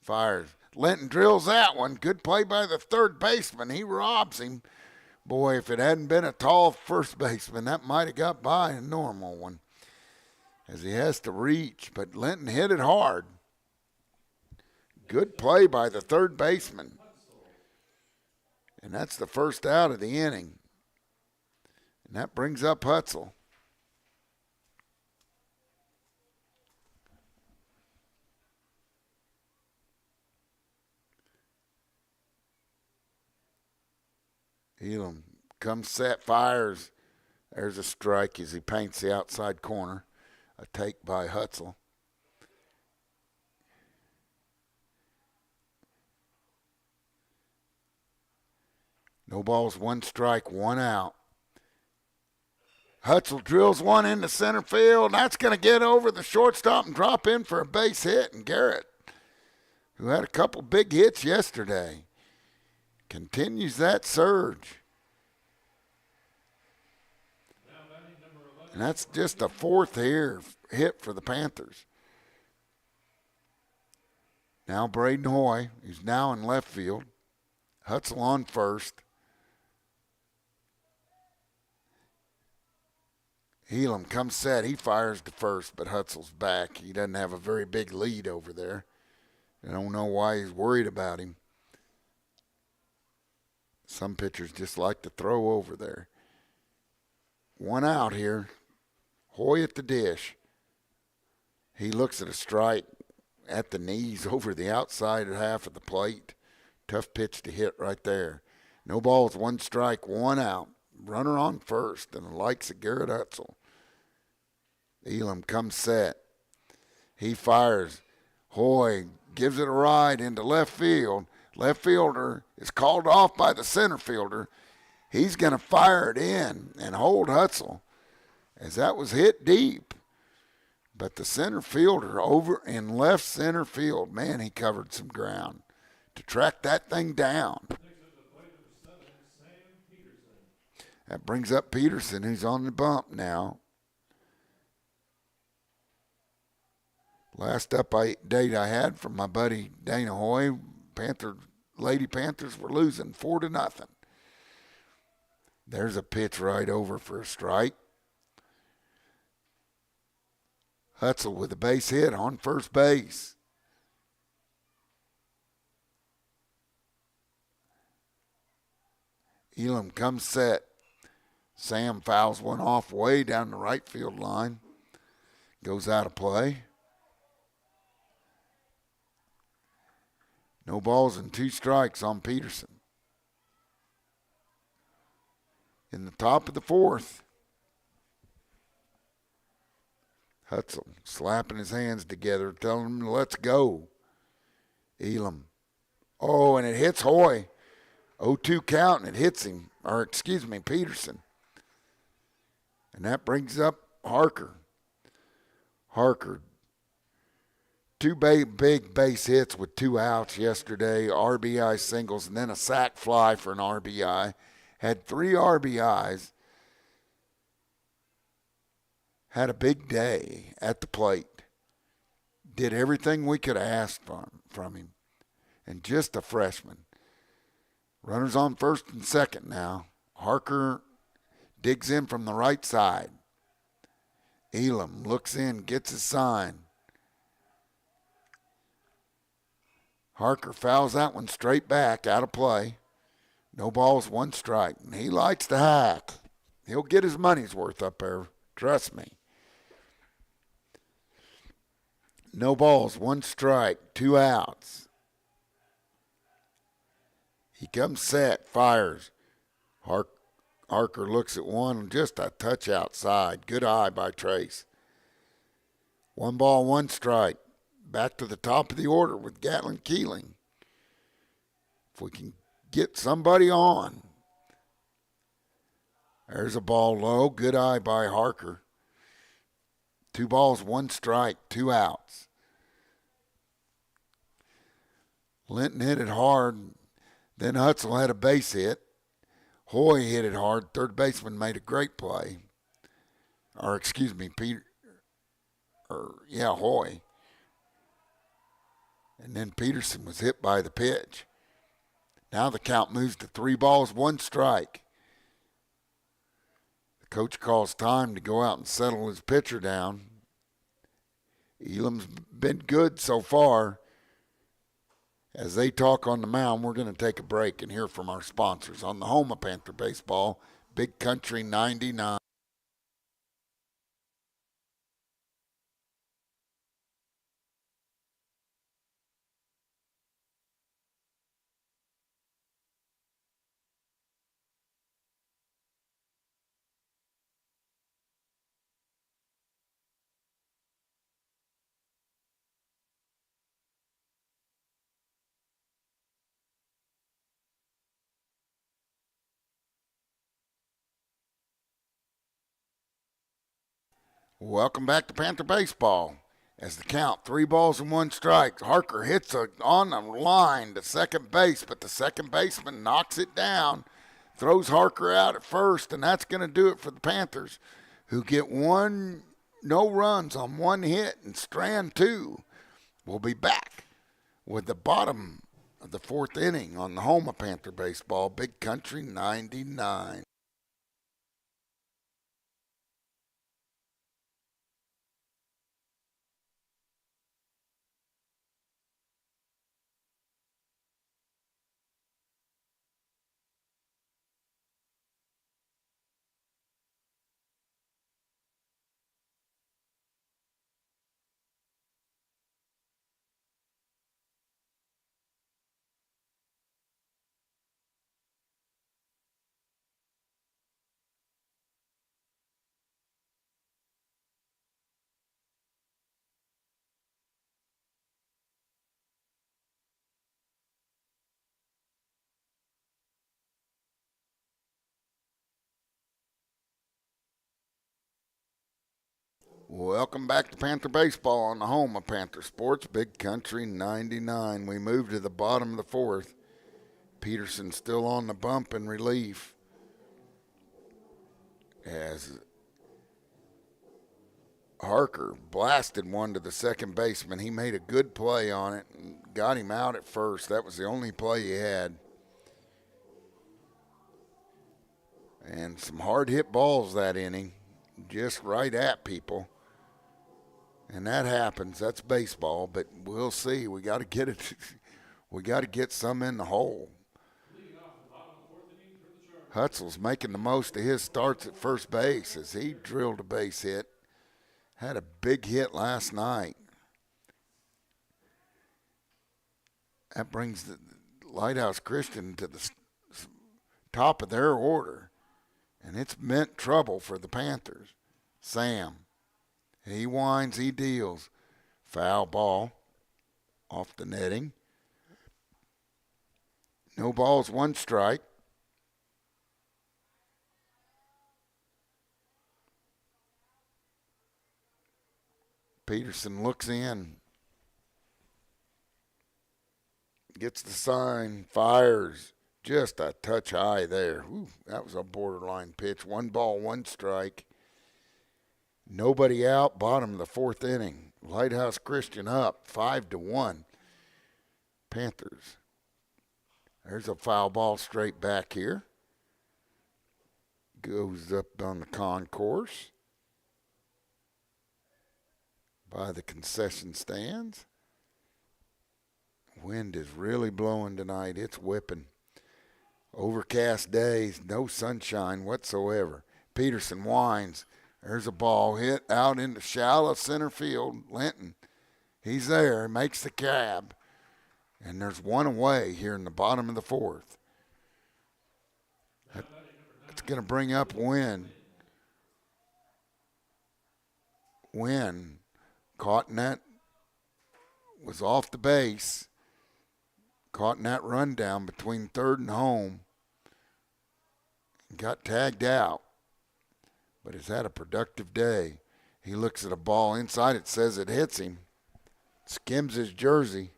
S1: Fires. Linton drills that one. Good play by the third baseman. He robs him. Boy, if it hadn't been a tall first baseman, that might have got by a normal one. As he has to reach, but Linton hit it hard. Good play by the third baseman. And that's the first out of the inning. And that brings up Hutzel. Elam comes set, fires. There's a strike as he paints the outside corner. A take by Hutzel. No balls, 1 strike, 1 out. Hutzel drills one into center field. That's going to get over the shortstop and drop in for a base hit. And Garrett, who had a couple big hits yesterday, continues that surge. And that's just a 4th hit for the Panthers. Now Braden Hoy, who's now in left field. Hutzel on first. Elam comes set. He fires to first, but Hutzel's back. He doesn't have a very big lead over there. I don't know why he's worried about him. Some pitchers just like to throw over there. 1 out here. Hoy at the dish. He looks at a strike at the knees over the outside half of the plate. Tough pitch to hit right there. No balls, 1 strike, 1 out. Runner on first, and the likes of Garrett Hutzel. Elam comes set. He fires. Hoy gives it a ride into left field. Left fielder is called off by the center fielder. He's going to fire it in and hold Hutzel, as that was hit deep. But the center fielder over in left center field, man, he covered some ground to track that thing down. That brings up Peterson, who's on the bump now. Last update I had from my buddy Dana Hoy, Lady Panthers were losing 4-0. There's a pitch right over for a strike. Hutzel with a base hit on first base. Elam comes set. Sam fouls one off way down the right field line. Goes out of play. No balls and 2 strikes on Peterson. In the top of the 4th, Hutzel slapping his hands together, telling him, let's go. Elam. Oh, and it hits Hoy. 0-2 count, and it hits him, Peterson. And that brings up Harker. Harker, 2 big base hits with 2 outs yesterday, RBI singles, and then a sac fly for an RBI. Had 3 RBIs. Had a big day at the plate. Did everything we could ask from him. And just a freshman. Runners on first and second now. Harker digs in from the right side. Elam looks in, gets his sign. Harker fouls that one straight back, out of play. No balls, 1 strike. And he likes to hack. He'll get his money's worth up there. Trust me. No balls, 1 strike, 2 outs. He comes set, fires. Harker looks at one, just a touch outside. Good eye by Trace. 1 ball, 1 strike. Back to the top of the order with Gatlin Keeling. If we can get somebody on. There's a ball low. Good eye by Harker. 2 balls, 1 strike, 2 outs. Linton hit it hard. Then Hutzel had a base hit. Hoy hit it hard. Third baseman made a great play. Hoy. And then Peterson was hit by the pitch. Now the count moves to 3 balls, 1 strike. The coach calls time to go out and settle his pitcher down. Elam's been good so far. As they talk on the mound, we're going to take a break and hear from our sponsors on the home of Panther Baseball, Big Country 99. Welcome back to Panther Baseball. As the count, 3 balls and 1 strike. Harker hits on the line to second base, but the second baseman knocks it down, throws Harker out at first, and that's going to do it for the Panthers, who get no runs on 1 hit, and Strand 2 will be back with the bottom of the 4th inning on the home of Panther Baseball, Big Country 99. Welcome back to Panther Baseball on the home of Panther Sports, Big Country 99. We move to the bottom of the 4th. Peterson still on the bump in relief. As Harker blasted one to the second baseman. He made a good play on it and got him out at first. That was the only play he had. And some hard hit balls that inning, just right at people. And that happens. That's baseball, but we'll see. We got to get it. We got to get some in the hole. Hutzel's making the most of his starts at first base as he drilled a base hit. Had a big hit last night. That brings the Lighthouse Christain to the top of their order, and it's meant trouble for the Panthers. Sam. He winds, he deals. Foul ball off the netting. No balls, 1 strike. Peterson looks in. Gets the sign, fires. Just a touch high there. Ooh, that was a borderline pitch. 1 ball, 1 strike. Nobody out, bottom of the 4th inning. Lighthouse Christain up 5-1. Panthers. There's a foul ball straight back here. goes up on the concourse by the concession stands. Wind is really blowing tonight. It's whipping. Overcast days, no sunshine whatsoever. Peterson winds. There's a ball hit out into shallow center field. Linton, he's there, makes the cab. And there's one away here in the bottom of the fourth. It's going to bring up Wynn. Wynn caught in that, was off the base, caught in that rundown between third and home, got tagged out, but has had a productive day. He looks at a ball inside, it says it hits him, skims his jersey,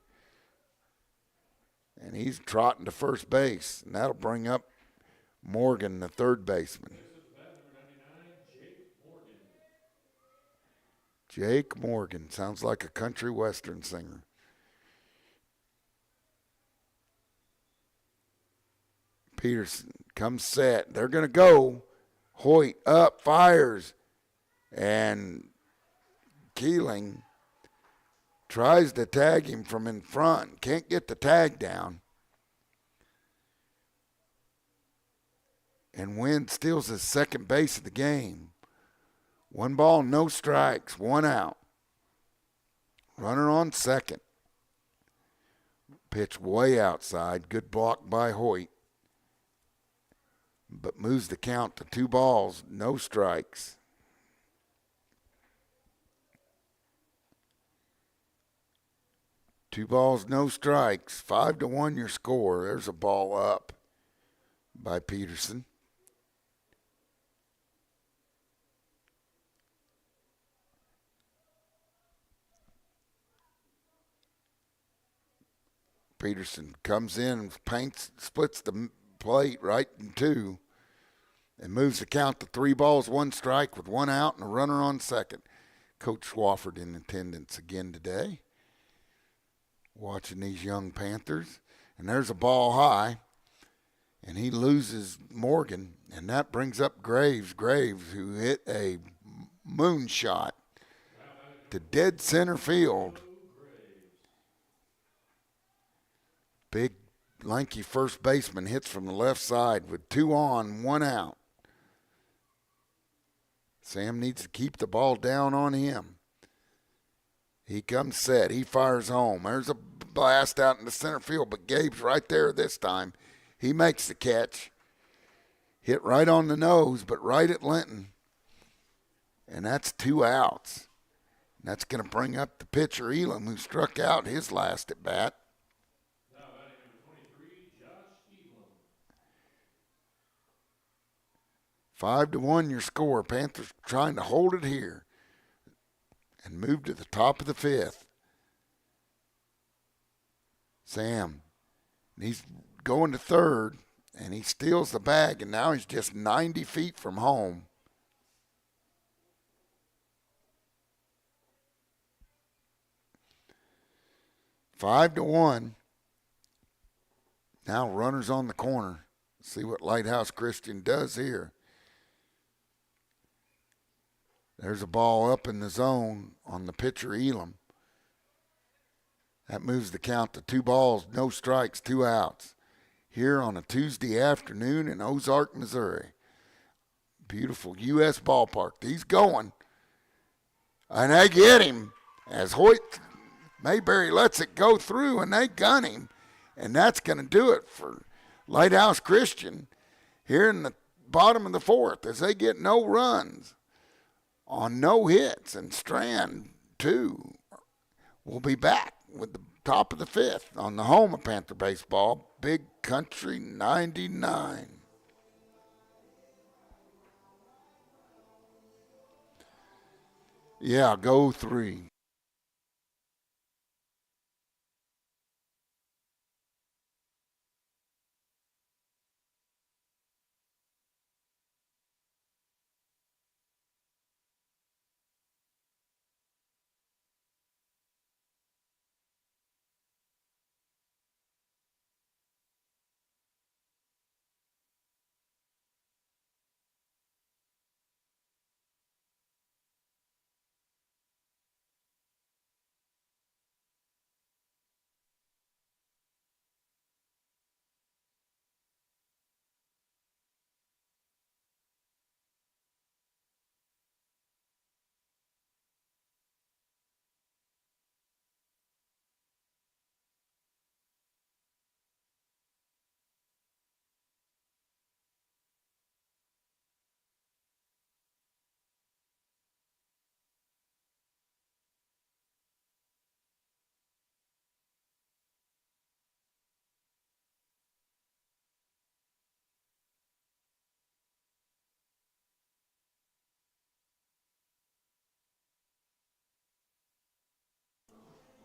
S1: and he's trotting to first base, and that'll bring up Morgan, the third baseman. Jake Morgan. Sounds like a country western singer. Peterson comes set. They're going to go. Hoyt up, fires. And Keeling tries to tag him from in front. Can't get the tag down. And Wynn steals his second base of the game. 1 ball, no strikes, 1 out. Runner on second. Pitch way outside. Good block by Hoyt. But moves the count to 2 balls, no strikes. Two balls, no strikes. 5-1 your score. There's a ball up by Peterson. Peterson comes in, splits the plate right in 2, and moves the count to 3 balls, 1 strike with 1 out and a runner on second. Coach Swafford in attendance again today, watching these young Panthers. And there's a ball high, and he loses Morgan, and that brings up Graves. Graves, who hit a moonshot to dead center field. Big, lanky first baseman hits from the left side with 2 on, 1 out. Sam needs to keep the ball down on him. He comes set. He fires home. There's a blast out in the center field, but Gabe's right there this time. He makes the catch. Hit right on the nose, but right at Linton. And that's 2 outs. And that's going to bring up the pitcher, Elam, who struck out his last at bat. 5-1 your score. Panthers trying to hold it here and move to the top of the 5th. Sam, he's going to third, and he steals the bag, and now he's just 90 feet from home. Five to 1. Now runners on the corner. See what Lighthouse Christain does here. There's a ball up in the zone on the pitcher, Elam. That moves the count to 2 balls, no strikes, 2 outs. Here on a Tuesday afternoon in Ozark, Missouri. Beautiful U.S. ballpark. He's going. And they get him as Hoyt Mayberry lets it go through, and they gun him. And that's going to do it for Lighthouse Christain here in the bottom of the 4th as they get no runs on no hits. And Strand, too, will be back with the top of the 5th on the home of Panther baseball, Big Country 99. Yeah, go 3.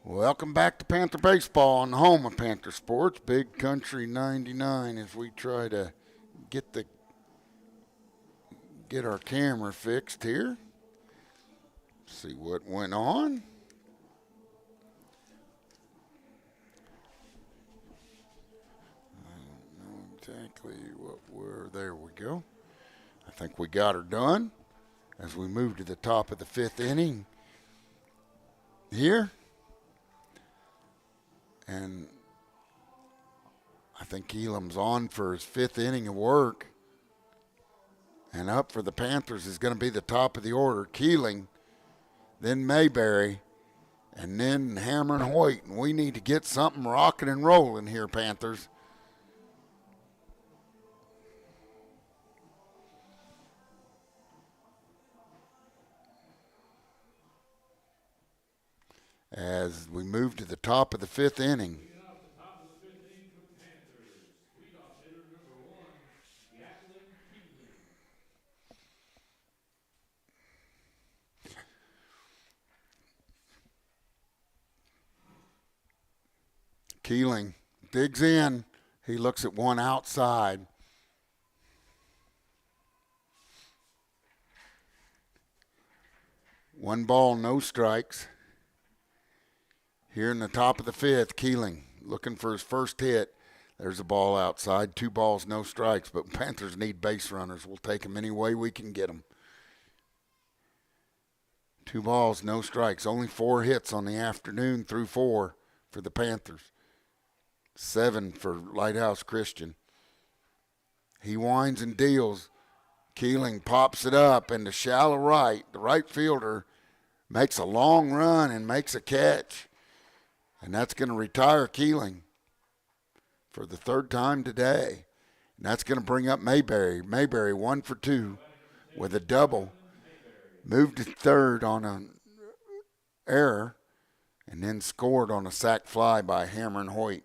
S1: Welcome back to Panther Baseball on the home of Panther Sports, Big Country 99, as we try to get our camera fixed here. See what went on. I don't know exactly there we go. I think we got her done as we move to the top of the 5th inning here. And I think Elam's on for his 5th inning of work. And up for the Panthers is going to be the top of the order, Keeling, then Mayberry, and then Hammer and Hoyt. And we need to get something rocking and rolling here, Panthers. As we move to the top of the 5th inning.
S2: Leading off the top of the 5th inning for the Panthers, leadoff hitter number 1, Gatlin Keeling.
S1: Keeling digs in. He looks at one outside. One ball, no strikes. Here in the top of the 5th, Keeling looking for his first hit. There's a ball outside. 2 balls, no strikes. But Panthers need base runners. We'll take them any way we can get them. 2 balls, no strikes. Only 4 hits on the afternoon through 4 for the Panthers. 7 for Lighthouse Christain. He winds and deals. Keeling pops it up into shallow right. The right fielder makes a long run and makes a catch. And that's going to retire Keeling for the 3rd time today. And that's going to bring up Mayberry. Mayberry 1 for 2 with a double. Moved to 3rd on an error and then scored on a sac fly by Hammer and Hoyt.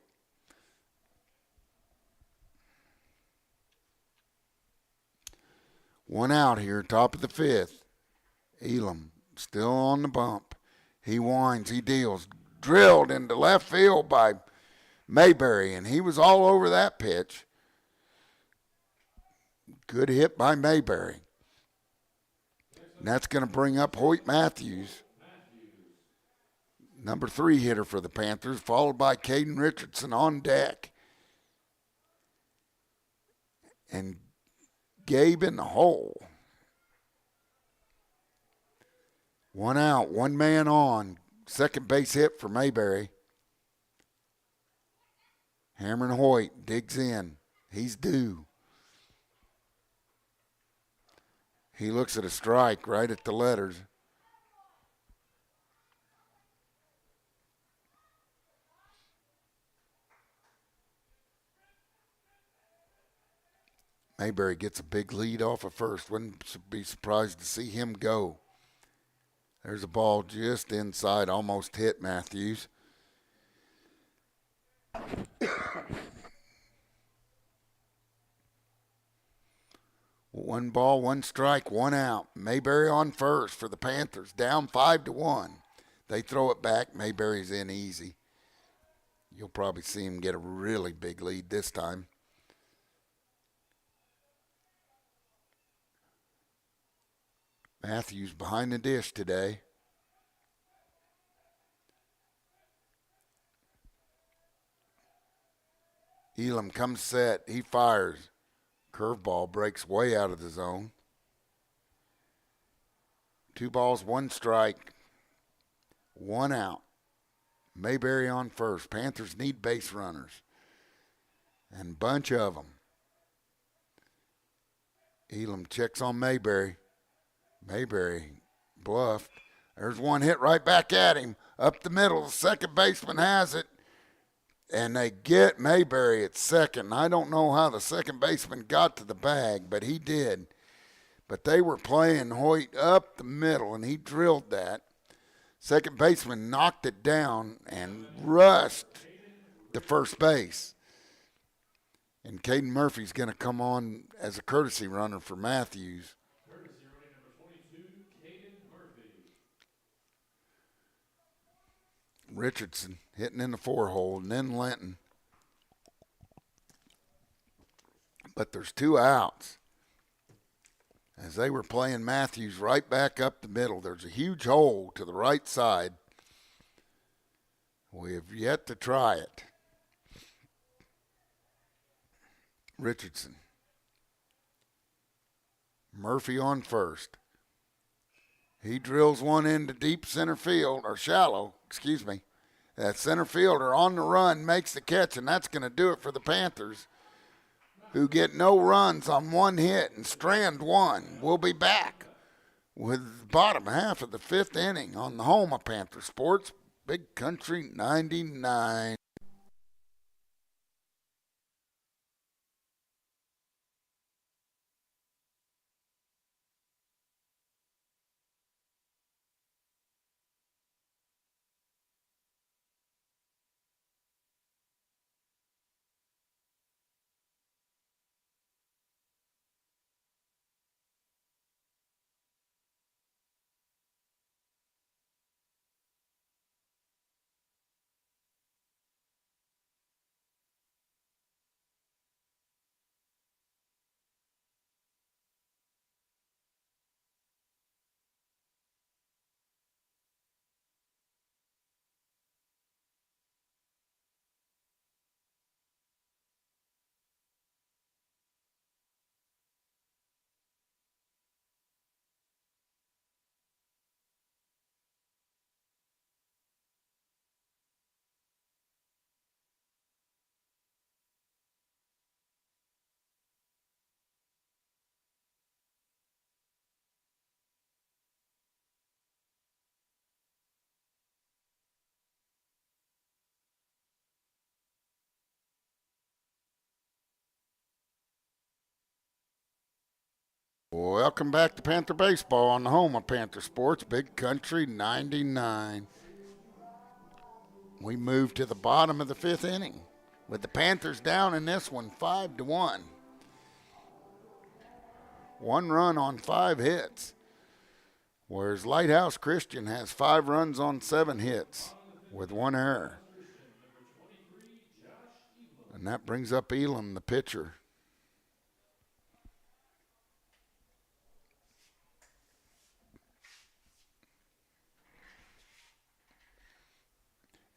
S1: One out here, top of the 5th. Elam still on the bump. He winds, he deals. Drilled into left field by Mayberry, and he was all over that pitch. Good hit by Mayberry. And that's going to bring up Hoyt Matthews, number 3 hitter for the Panthers, followed by Caden Richardson on deck. And Gabe in the hole. 1 out, 1 man on. Second base hit for Mayberry. Hammer and Hoyt digs in. He's due. He looks at a strike right at the letters. Mayberry gets a big lead off of first. Wouldn't be surprised to see him go. There's a ball just inside, almost hit Matthews. One ball, 1 strike, 1 out. Mayberry on first for the Panthers, down 5-1. They throw it back. Mayberry's in easy. You'll probably see him get a really big lead this time. Matthews behind the dish today. Elam comes set. He fires. Curveball breaks way out of the zone. 2 balls, 1 strike, 1 out. Mayberry on first. Panthers need base runners. And a bunch of them. Elam checks on Mayberry. Mayberry bluffed. There's 1 hit right back at him. Up the middle. The second baseman has it. And they get Mayberry at second. I don't know how the second baseman got to the bag, but he did. But they were playing Hoyt up the middle, and he drilled that. Second baseman knocked it down and rushed to first base. And Caden Murphy's going to come on as a courtesy runner for Matthews.
S2: Courtesy running number 22, Caden Murphy.
S1: Richardson hitting in the 4-hole, and then Linton. But there's 2 outs. As they were playing Matthews right back up the middle, there's a huge hole to the right side. We have yet to try it. Richardson. Murphy on first. He drills one into deep center field, or shallow, excuse me. That center fielder on the run makes the catch, and that's going to do it for the Panthers, who get no runs on 1 hit and strand 1. We'll be back with the bottom half of the 5th inning on the home of Panther Sports, Big Country 99. Welcome back to Panther Baseball on the home of Panther Sports, Big Country 99. We move to the bottom of the 5th inning with the Panthers down in this one 5-1. 1 run on 5 hits, whereas Lighthouse Christian has 5 runs on 7 hits with 1 error. And that brings up Elam, the pitcher.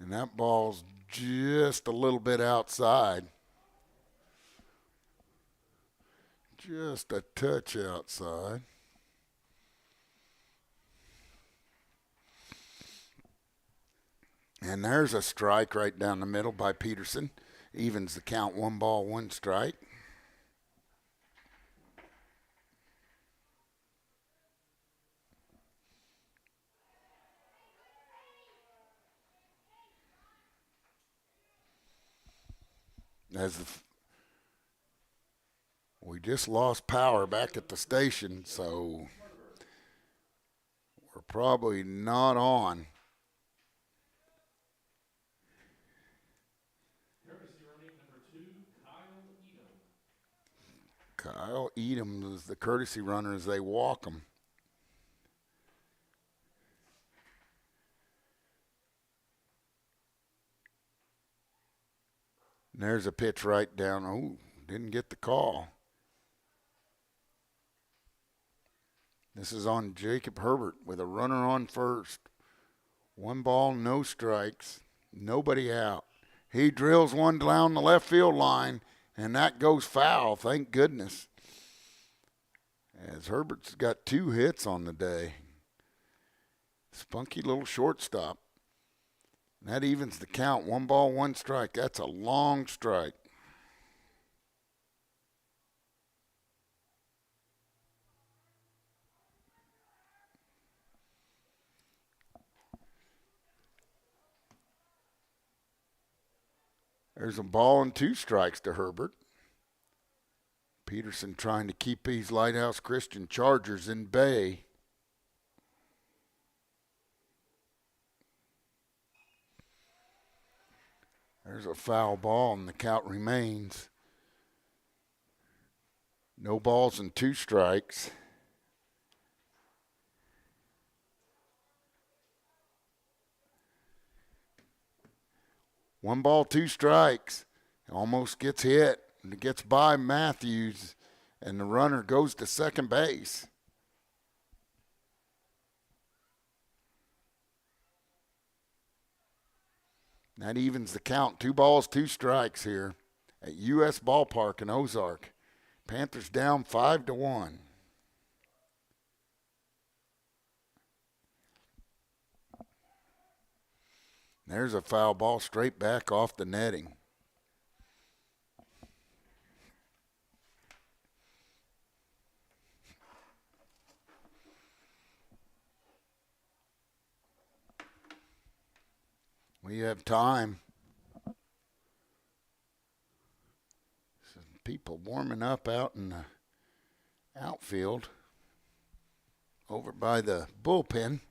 S1: And that ball's just a little bit outside. Just a touch outside. And there's a strike right down the middle by Peterson. Evens the count, 1 ball, 1 strike. We just lost power back at the station, so we're probably not on.
S2: Courtesy running number 2, Kyle Edom.
S1: Kyle Edom is the courtesy runner as they walk him. And there's a pitch right down. Oh, didn't get the call. This is on Jacob Herbert with a runner on first. 1 ball, no strikes, nobody out. He drills one down the left field line, and that goes foul, thank goodness. As Herbert's got 2 hits on the day. Spunky little shortstop. That evens the count, 1 ball, 1 strike. That's a long strike. There's a ball and 2 strikes to Herbert. Peterson trying to keep these Lighthouse Christian Chargers in bay. There's a foul ball, and the count remains. No balls and 2 strikes. 1 ball, 2 strikes. Almost gets hit. And it gets by Matthews, and the runner goes to second base. That evens the count. 2 balls, 2 strikes here at U.S. Ballpark in Ozark. Panthers down 5-1. There's a foul ball straight back off the netting. We have time. Some people warming up out in the outfield over by the bullpen.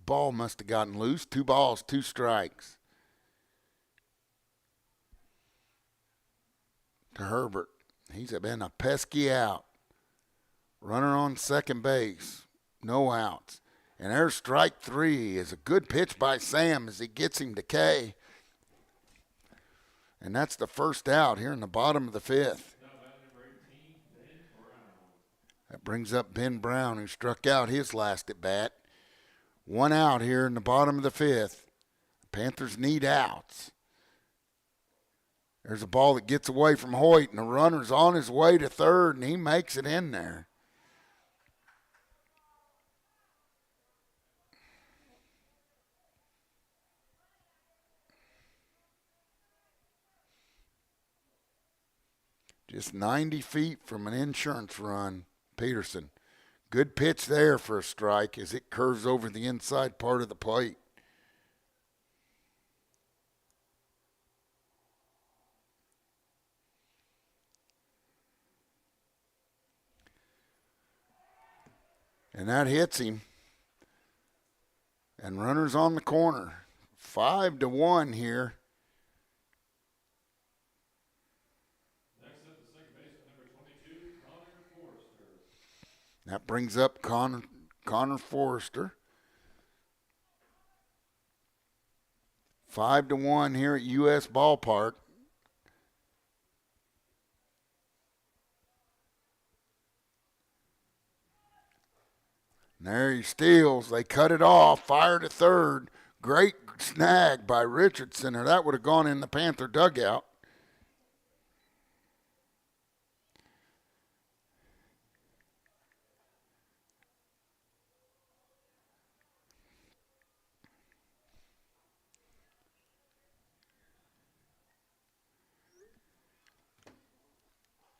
S1: Ball must have gotten loose. 2 balls, 2 strikes. To Herbert. He's been a pesky out. Runner on second base. No outs. And there's strike 3. Is a good pitch by Sam as he gets him to K. And that's the first out here in the bottom of the 5th. That brings up Ben Brown, who struck out his last at bat. 1 out here in the bottom of the 5th. The Panthers need outs. There's a ball that gets away from Hoyt, and the runner's on his way to third, and he makes it in there. Just 90 feet from an insurance run, Peterson. Good pitch there for a strike as it curves over the inside part of the plate. And that hits him. And runners on the corner. 5-1 here.
S2: Next up, the second baseman, number 22, Connor Forrester.
S1: That brings up Connor Forrester. 5-1 here at U.S. Ballpark. And there he steals. They cut it off. Fire to third. Great snag by Richardson, or that would have gone in the Panther dugout.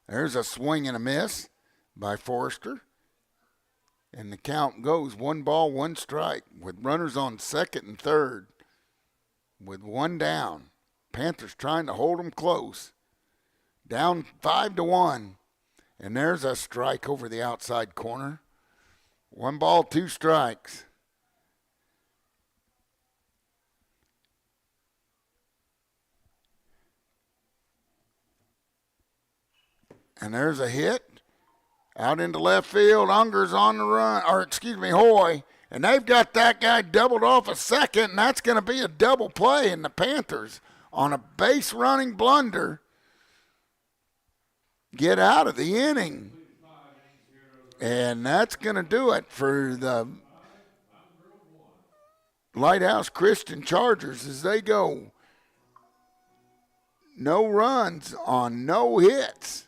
S1: There's a swing and a miss by Forrester. And the count goes 1 ball, 1 strike with runners on second and third with 1 down. Panthers trying to hold them close. Down 5-1. And there's a strike over the outside corner. 1 ball, 2 strikes. And there's a hit. Out into left field, Unger's on the run, Hoy, and they've got that guy doubled off a second, and that's going to be a double play in the Panthers on a base running blunder. Get out of the inning. And that's going to do it for the Lighthouse Christian Chargers as they go. No runs on no hits.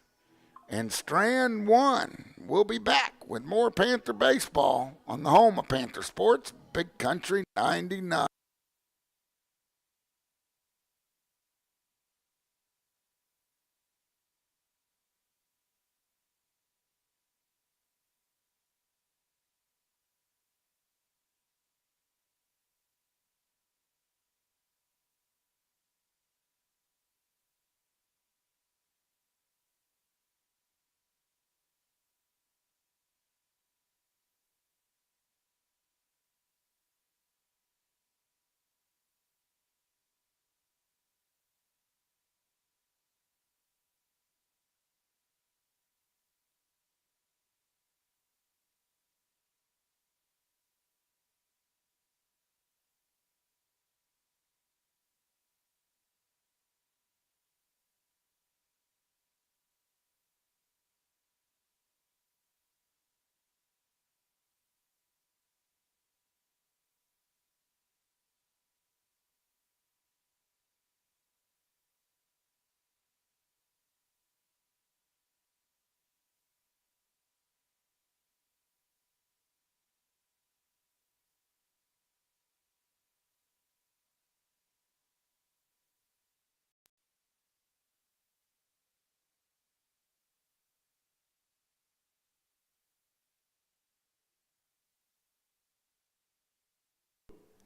S1: And Strand 1. We'll be back with more Panther baseball on the home of Panther Sports, Big Country 99.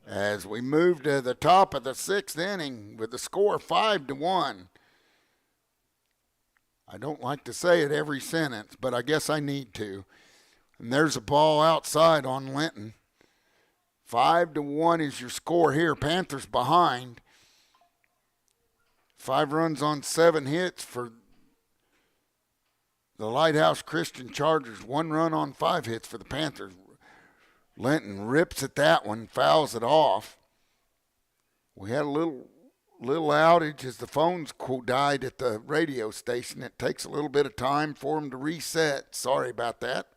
S1: as we move to the top of the sixth inning with the score 5-1. I don't like to say it every sentence, but I guess I need to. And there's a ball outside on Linton. 5-1 is your score here. Panthers behind. 5 runs on 7 hits for the Lighthouse Christian Chargers. 1 run on 5 hits for the Panthers. Linton rips at that one, fouls it off. We had a little outage as the phones died at the radio station. It takes a little bit of time for them to reset. Sorry about that.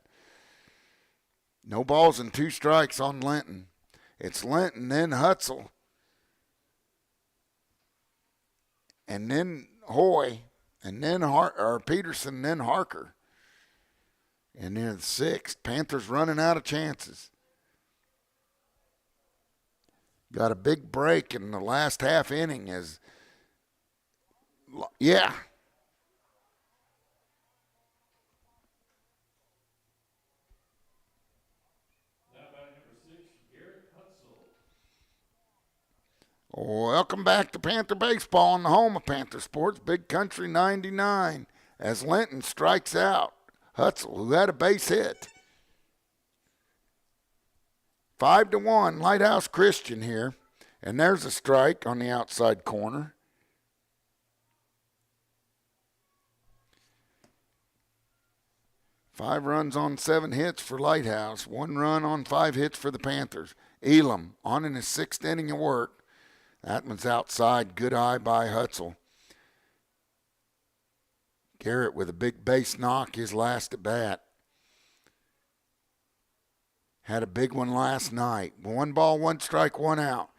S1: No balls and 2 strikes on Linton. It's Linton, then Hutzel, and then Hoy, and then Peterson, then Harker. And then the 6th, Panthers running out of chances. Got a big break in the last half inning as, yeah.
S2: Now batting number 6, Garrett Hutzel.
S1: Welcome back to Panther Baseball on the home of Panther Sports, Big Country 99, as Linton strikes out Hutzel, who had a base hit. 5-1, Lighthouse Christian here. And there's a strike on the outside corner. Five runs on 7 hits for Lighthouse. 1 run on 5 hits for the Panthers. Elam on in his 6th inning of work. That one's outside. Good eye by Hutzel. Garrett with a big base knock, his last at bat. Had a big one last night. 1 ball, 1 strike, 1 out.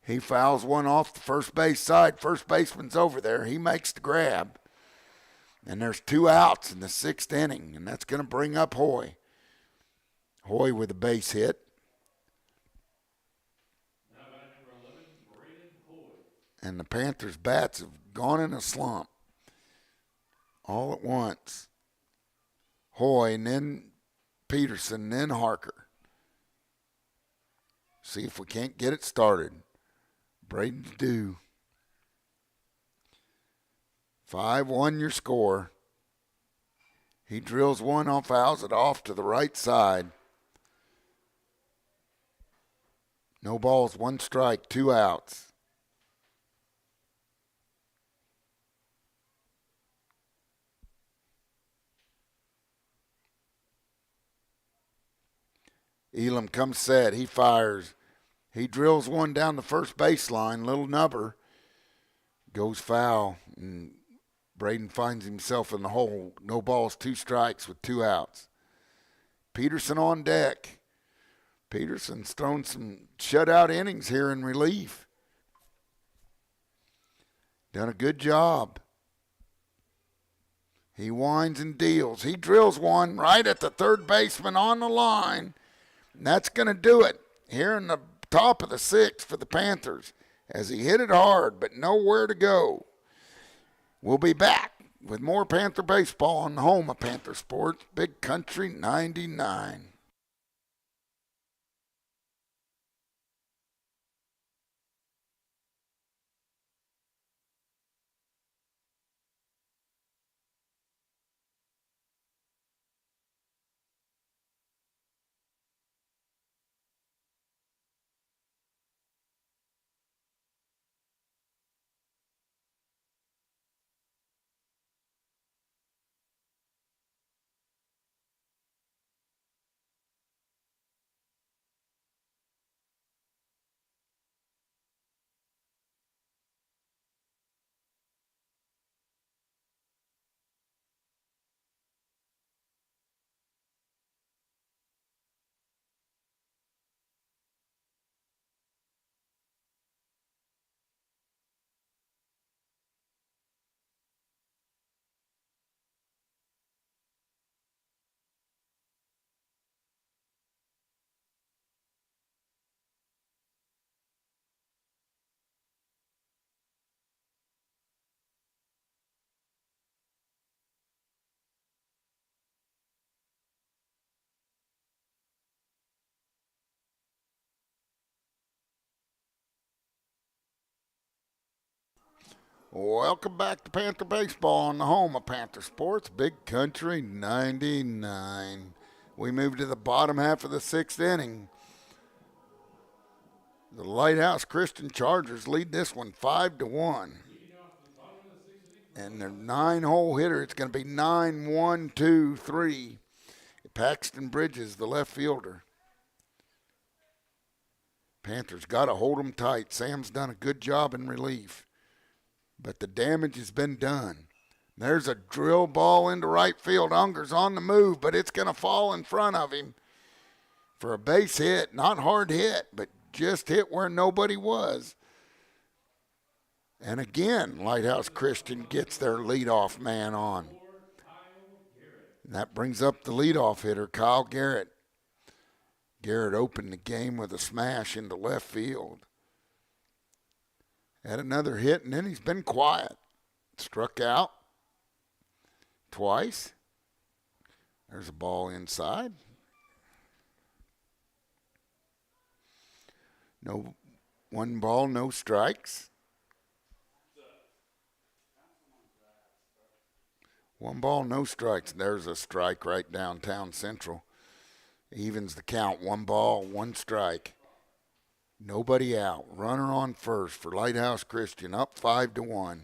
S1: He fouls one off the first base side. First baseman's over there. He makes the grab. And there's 2 outs in the 6th inning, and that's going to bring up Hoy. Hoy with a base hit.
S2: Now batting number 11, Braden Hoy.
S1: And the Panthers' bats have gone in a slump all at once. Hoy, and then Peterson, then Harker. See if we can't get it started. Braden's due. 5-1 your score. He drills one off, fouls it off to the right side. No balls, 1 strike, 2 outs. Elam comes set. He fires. He drills one down the first baseline. Little nubber. Goes foul. And Braden finds himself in the hole. No balls, 2 strikes with 2 outs. Peterson on deck. Peterson's thrown some shutout innings here in relief. Done a good job. He winds and deals. He drills one right at the third baseman on the line. And that's going to do it here in the top of the 6th for the Panthers as he hit it hard, but nowhere to go. We'll be back with more Panther baseball on the home of Panther Sports, Big Country 99. Welcome back to Panther Baseball on the home of Panther Sports, Big Country 99. We move to the bottom half of the sixth inning. The Lighthouse Christain Chargers lead this one 5-1. And their 9-hole hitter, it's going to be 9-1-2-3. Paxton Bridges, the left fielder. Panthers got to hold them tight. Sam's done a good job in relief. But the damage has been done. There's a drill ball into right field. Unger's on the move, but it's going to fall in front of him for a base hit. Not hard hit, but just hit where nobody was. And again, Lighthouse Christain gets their leadoff man on. And that brings up the leadoff hitter, Kyle Garrett. Garrett opened the game with a smash into left field. Had another hit, and then he's been quiet. Struck out twice. There's a ball inside. No, 1 ball, no strikes. 1 ball, no strikes. There's a strike right downtown Central. Evens the count. 1 ball, 1 strike. Nobody out. Runner on first for Lighthouse Christain, up 5-1.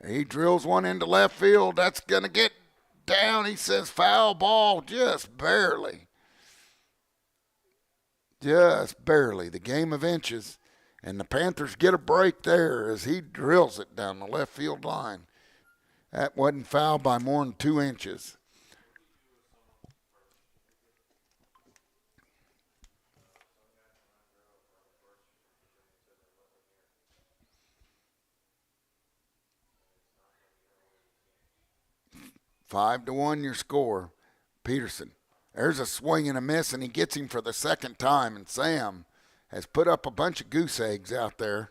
S1: He drills one into left field. That's going to get down. He says foul ball, just barely. Just barely. The game of inches. And the Panthers get a break there as he drills it down the left field line. That wasn't foul by more than 2 inches. Five to 1 your score. Peterson. There's a swing and a miss, and he gets him for the second time. And Sam has put up a bunch of goose eggs out there.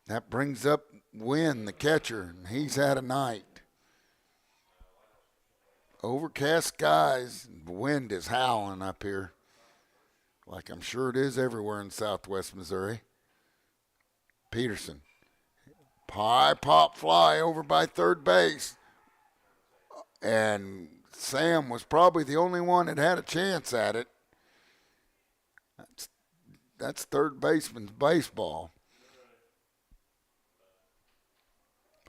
S1: That brings up Wynn, the catcher, and he's had a night. Overcast skies. The wind is howling up here, like I'm sure it is everywhere in southwest Missouri. Peterson. High pop fly over by third base. And Sam was probably the only one that had a chance at it. That's third baseman's baseball.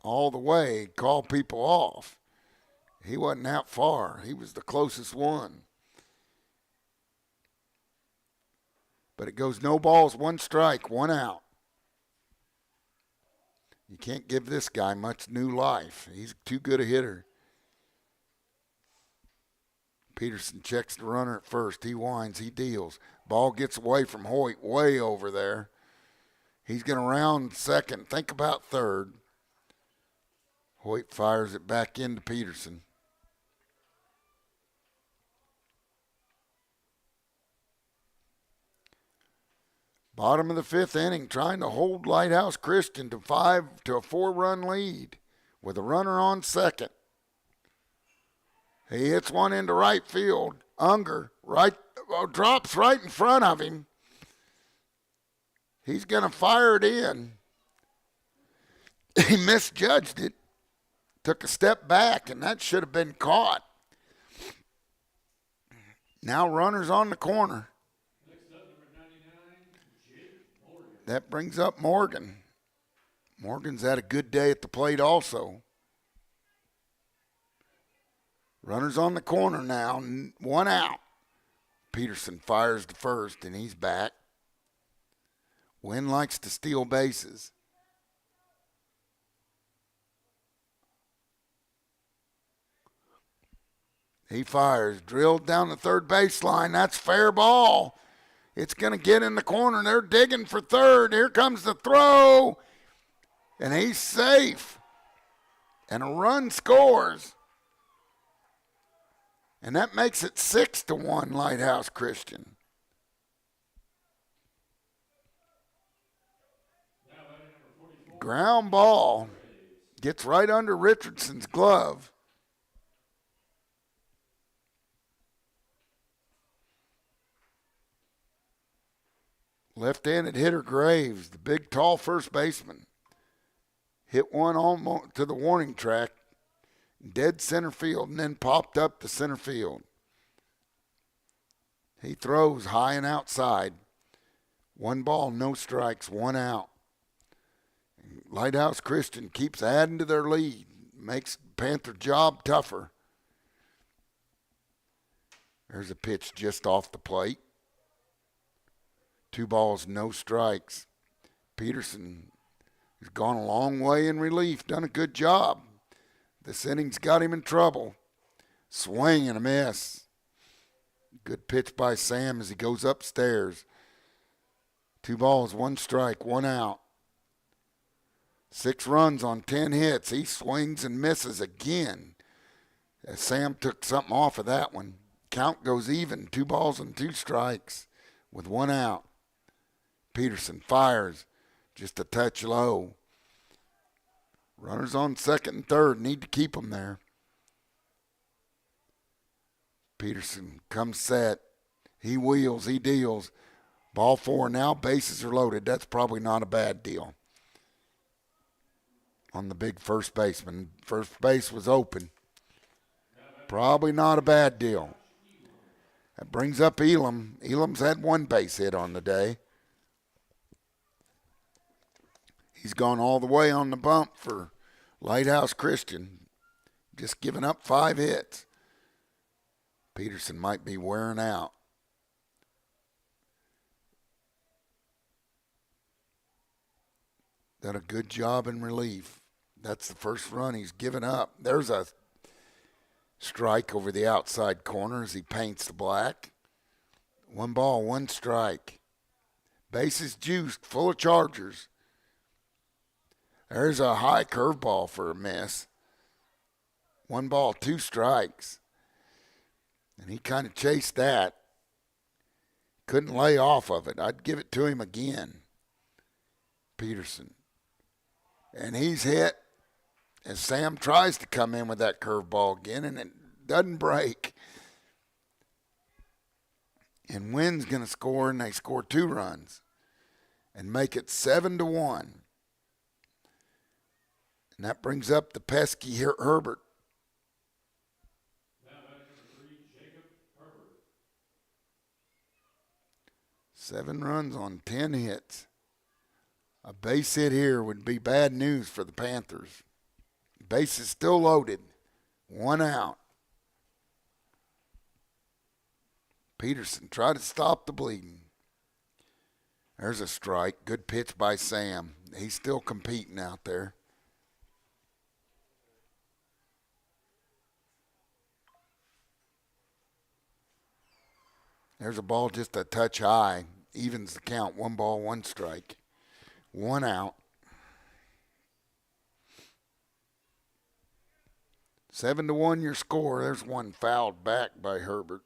S1: All the way, call people off. He wasn't that far. He was the closest one. But it goes no balls, 1 strike, 1 out. You can't give this guy much new life. He's too good a hitter. Peterson checks the runner at first. He winds, he deals. Ball gets away from Hoyt way over there. He's going to round second. Think about third. Hoyt fires it back into Peterson. Bottom of the 5th inning, trying to hold Lighthouse Christain to a 4-run lead with a runner on second. He hits one into right field. Unger drops right in front of him. He's going to fire it in. He misjudged it. Took a step back, and that should have been caught. Now runners on the corner.
S2: Next up, number 99, Jake Morgan.
S1: That brings up Morgan. Morgan's had a good day at the plate also. Runners on the corner now, 1 out. Peterson fires to first, and he's back. Wynn likes to steal bases. He fires, drilled down the third baseline. That's fair ball. It's going to get in the corner. They're digging for third. Here comes the throw, and he's safe. And a run scores. And that makes it 6-1 Lighthouse Christain. Ground ball gets right under Richardson's glove. Left-handed hitter Graves, the big, tall first baseman, hit one almost to the warning track, dead center field, and then popped up to center field. He throws high and outside. 1 ball, no strikes, 1 out. Lighthouse Christain keeps adding to their lead, makes Panther job tougher. There's a pitch just off the plate. 2 balls, no strikes. Peterson has gone a long way in relief, done a good job. This inning's got him in trouble. Swing and a miss. Good pitch by Sam as he goes upstairs. 2 balls, 1 strike, 1 out. 6 runs on 10 hits. He swings and misses again. Sam took something off of that one. Count goes even, 2 balls and 2 strikes with 1 out. Peterson fires, just a touch low. Runners on second and third, need to keep them there. Peterson comes set. He wheels, he deals. Ball 4 now, bases are loaded. That's probably not a bad deal on the big first baseman. First base was open. Probably not a bad deal. That brings up Elam. Elam's had 1 base hit on the day. He's gone all the way on the bump for Lighthouse Christain. Just giving up 5 hits. Peterson might be wearing out. Done a good job in relief. That's the first run he's given up. There's a strike over the outside corner as he paints the black. 1 ball, 1 strike. Bases juiced, full of Chargers. There's a high curveball for a miss. 1 ball, 2 strikes. And he kind of chased that. Couldn't lay off of it. I'd give it to him again. Peterson. And he's hit as Sam tries to come in with that curveball again, and it doesn't break. And Wynn's going to score, and they score 2 runs and make it 7-1. And that brings up the pesky Herbert.
S2: Now batting number 3, Jacob Herbert.
S1: 7 runs on 10 hits. A base hit here would be bad news for the Panthers. Base is still loaded. 1 out. Peterson tried to stop the bleeding. There's a strike. Good pitch by Sam. He's still competing out there. There's a ball just a touch high. Evens the count. 1 ball, 1 strike. 1 out. 7-1 your score. There's one fouled back by Herbert.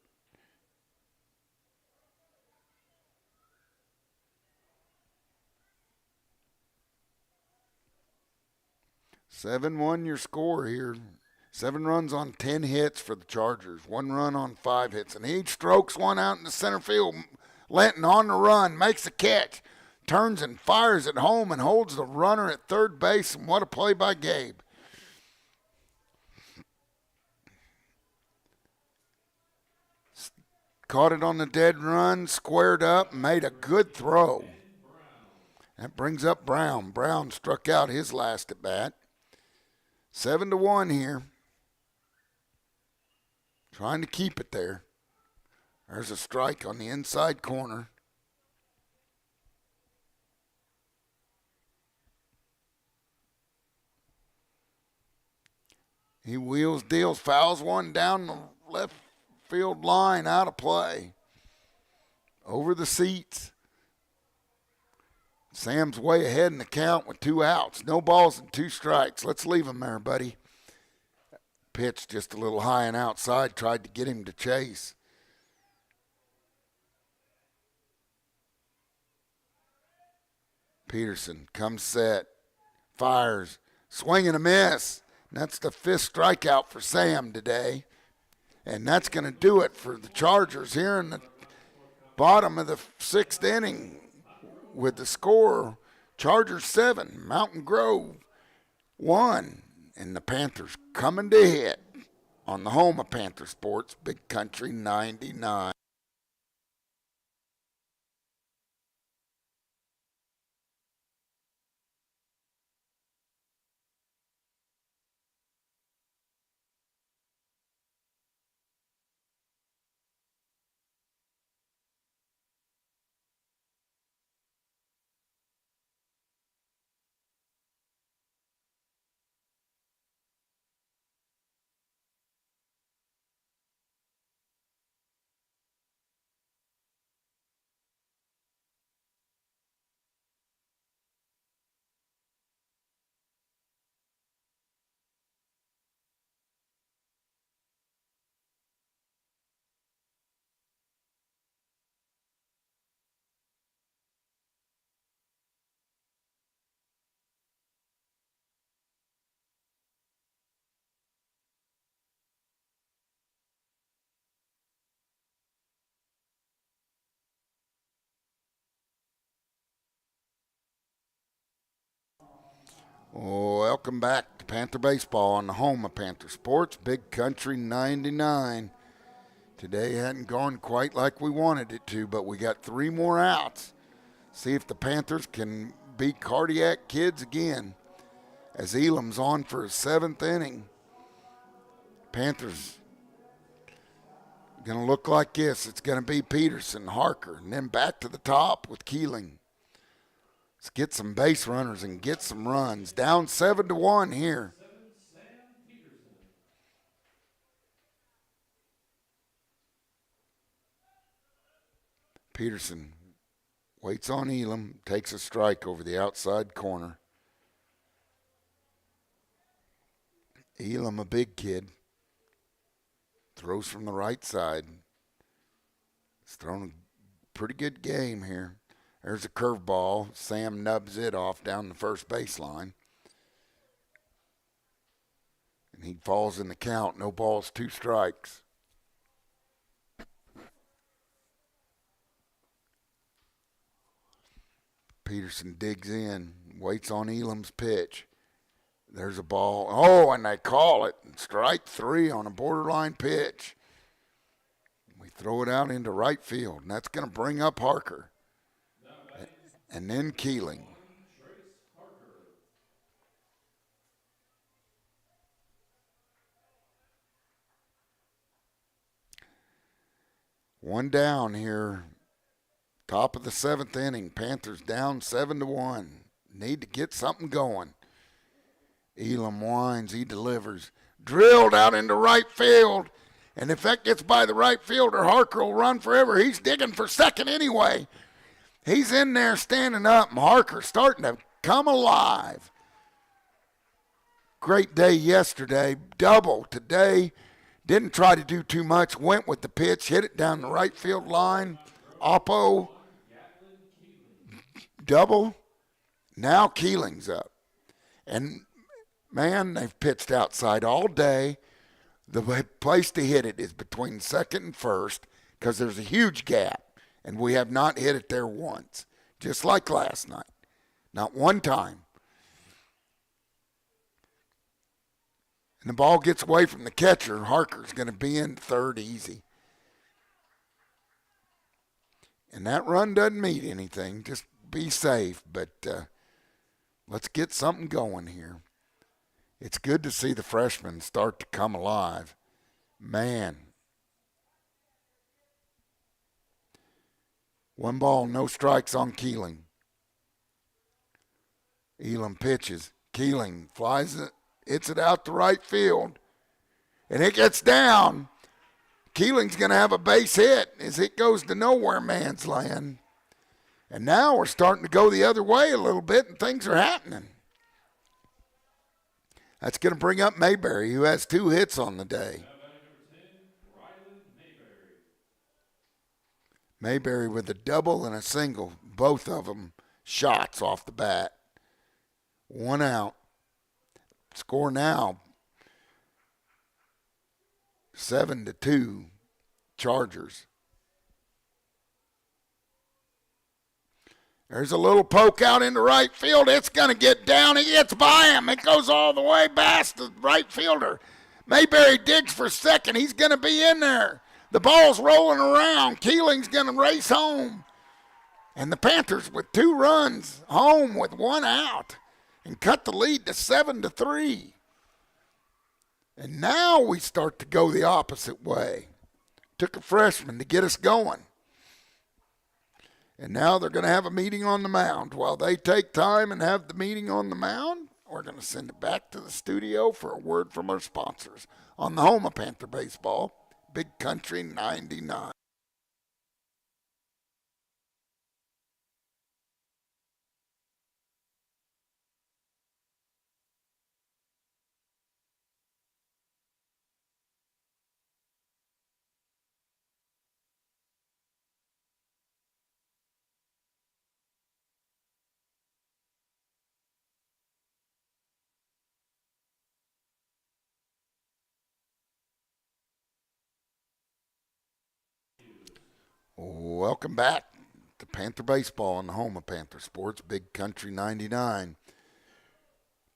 S1: Your score here. 7 runs on 10 hits for the Chargers. 1 run on 5 hits. And he strokes one out in the center field. Lenton on the run, makes a catch. Turns and fires it home and holds the runner at third base. And what a play by Gabe. Caught it on the dead run, squared up, made a good throw. That brings up Brown. Brown struck out his last at bat. 7-1 here. Trying to keep it there. There's a strike on the inside corner. He wheels, deals, fouls one down the left field line, out of play. Over the seats. Sam's way ahead in the count with 2 outs. No balls and 2 strikes. Let's leave him there, buddy. Pitch just a little high and outside. Tried to get him to chase. Peterson comes set. Fires. Swing and a miss. And that's the 5th strikeout for Sam today. And that's going to do it for the Chargers here in the bottom of the 6th inning. with the score, Chargers 7, Mountain Grove 1, and the Panthers coming to hit on the home of Panther Sports, Big Country 99. Welcome back to Panther Baseball on the home of Panther Sports, Big Country 99. Today hadn't gone quite like we wanted it to, but we got 3 more outs. See if the Panthers can beat Cardiac Kids again, as Elam's on for his 7th inning. Panthers going to look like this. It's going to be Peterson, Harker, and then back to the top with Keeling. Let's get some base runners and get some runs. Down 7-1 here. Peterson waits on Elam, takes a strike over the outside corner. Elam, a big kid, throws from the right side. He's thrown a pretty good game here. There's a curveball. Sam nubs it off down the first baseline. And he falls in the count. No balls, 2 strikes. Peterson digs in, waits on Elam's pitch. There's a ball. Oh, and they call it. Strike 3 on a borderline pitch. We throw it out into right field, and that's going to bring up Harker. And then Keeling. One down here. Top of the 7th inning. Panthers down 7-1. Need to get something going. Elam winds. He delivers. Drilled out into right field. And if that gets by the right fielder, Harker will run forever. He's digging for second anyway. He's in there standing up, and Harker's starting to come alive. Great day yesterday. Double today. Didn't try to do too much. Went with the pitch. Hit it down the right field line. Oppo. Double. Now Keeling's up. And, man, they've pitched outside all day. The place to hit it is between second and first because there's a huge gap. And we have not hit it there once, just like last night. Not one time. And the ball gets away from the catcher. Harker's going to be in third easy. And that run doesn't mean anything. Just be safe. But let's get something going here. It's good to see the freshmen start to come alive. Man. 1 ball, no strikes on Keeling. Elam pitches. Keeling flies it, hits it out to right field. And it gets down. Keeling's going to have a base hit as it goes to nowhere man's land. And now we're starting to go the other way a little bit, and things are happening. That's going to bring up Mayberry, who has 2 hits on the day. Mayberry with a double and a single, both of them shots off the bat. 1 out. Score now 7-2 Chargers. There's a little poke out into right field. It's going to get down. He gets by him. It goes all the way past the right fielder. Mayberry digs for second. He's going to be in there. The ball's rolling around. Keeling's going to race home. And the Panthers with 2 runs home with 1 out and cut the lead to 7-3. And now we start to go the opposite way. Took a freshman to get us going. And now they're going to have a meeting on the mound. While they take time and have the meeting on the mound, we're going to send it back to the studio for a word from our sponsors on the home of Panther Baseball, Big Country 99. Welcome back to Panther Baseball on the home of Panther Sports, Big Country 99.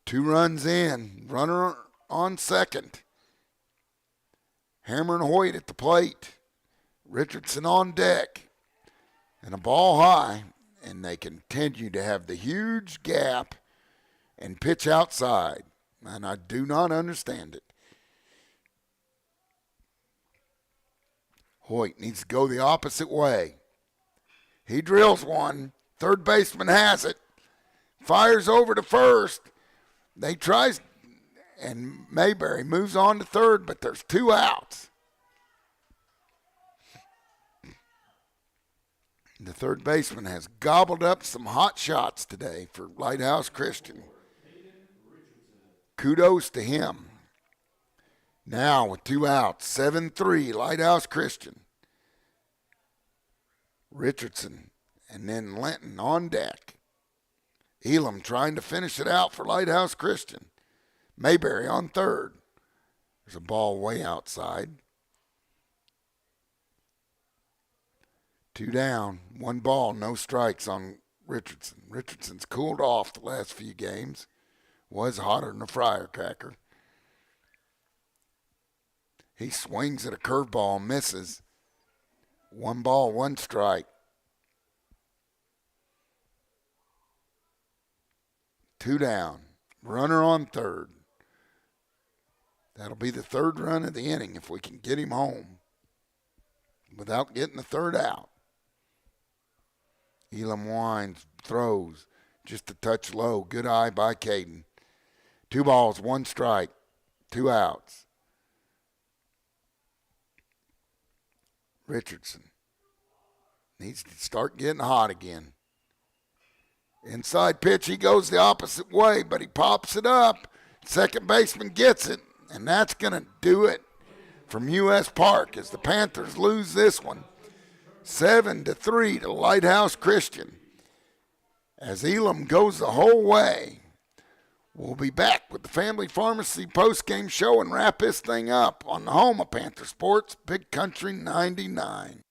S1: 2 runs in, runner on second. Hammer and Hoyt at the plate. Richardson on deck. And a ball high, and they continue to have the huge gap and pitch outside. And I do not understand it. Hoyt needs to go the opposite way. He drills one. Third baseman has it. Fires over to first. They tries, and Mayberry moves on to third, but there's 2 outs. The third baseman has gobbled up some hot shots today for Lighthouse Christian. Kudos to him. Now with 2 outs, 7-3, Lighthouse Christian. Richardson and then Linton on deck. Elam trying to finish it out for Lighthouse Christian. Mayberry on third. There's a ball way outside. 2 down, 1 ball, no strikes on Richardson. Richardson's cooled off the last few games. Was hotter than a firecracker. He swings at a curveball and misses. 1 ball, 1 strike. 2 down. Runner on third. That'll be the 3rd run of the inning if we can get him home without getting the 3rd out. Elam winds, throws, just a touch low. Good eye by Caden. 2 balls, 1 strike, 2 outs. Richardson needs to start getting hot again. Inside pitch, he goes the opposite way, but he pops it up. Second baseman gets it, and that's going to do it from U.S. Park as the Panthers lose this one. 7-3 to Lighthouse Christian. As Elam goes the whole way, we'll be back with the Family Pharmacy postgame show and wrap this thing up on the home of Panther Sports, Big Country 99.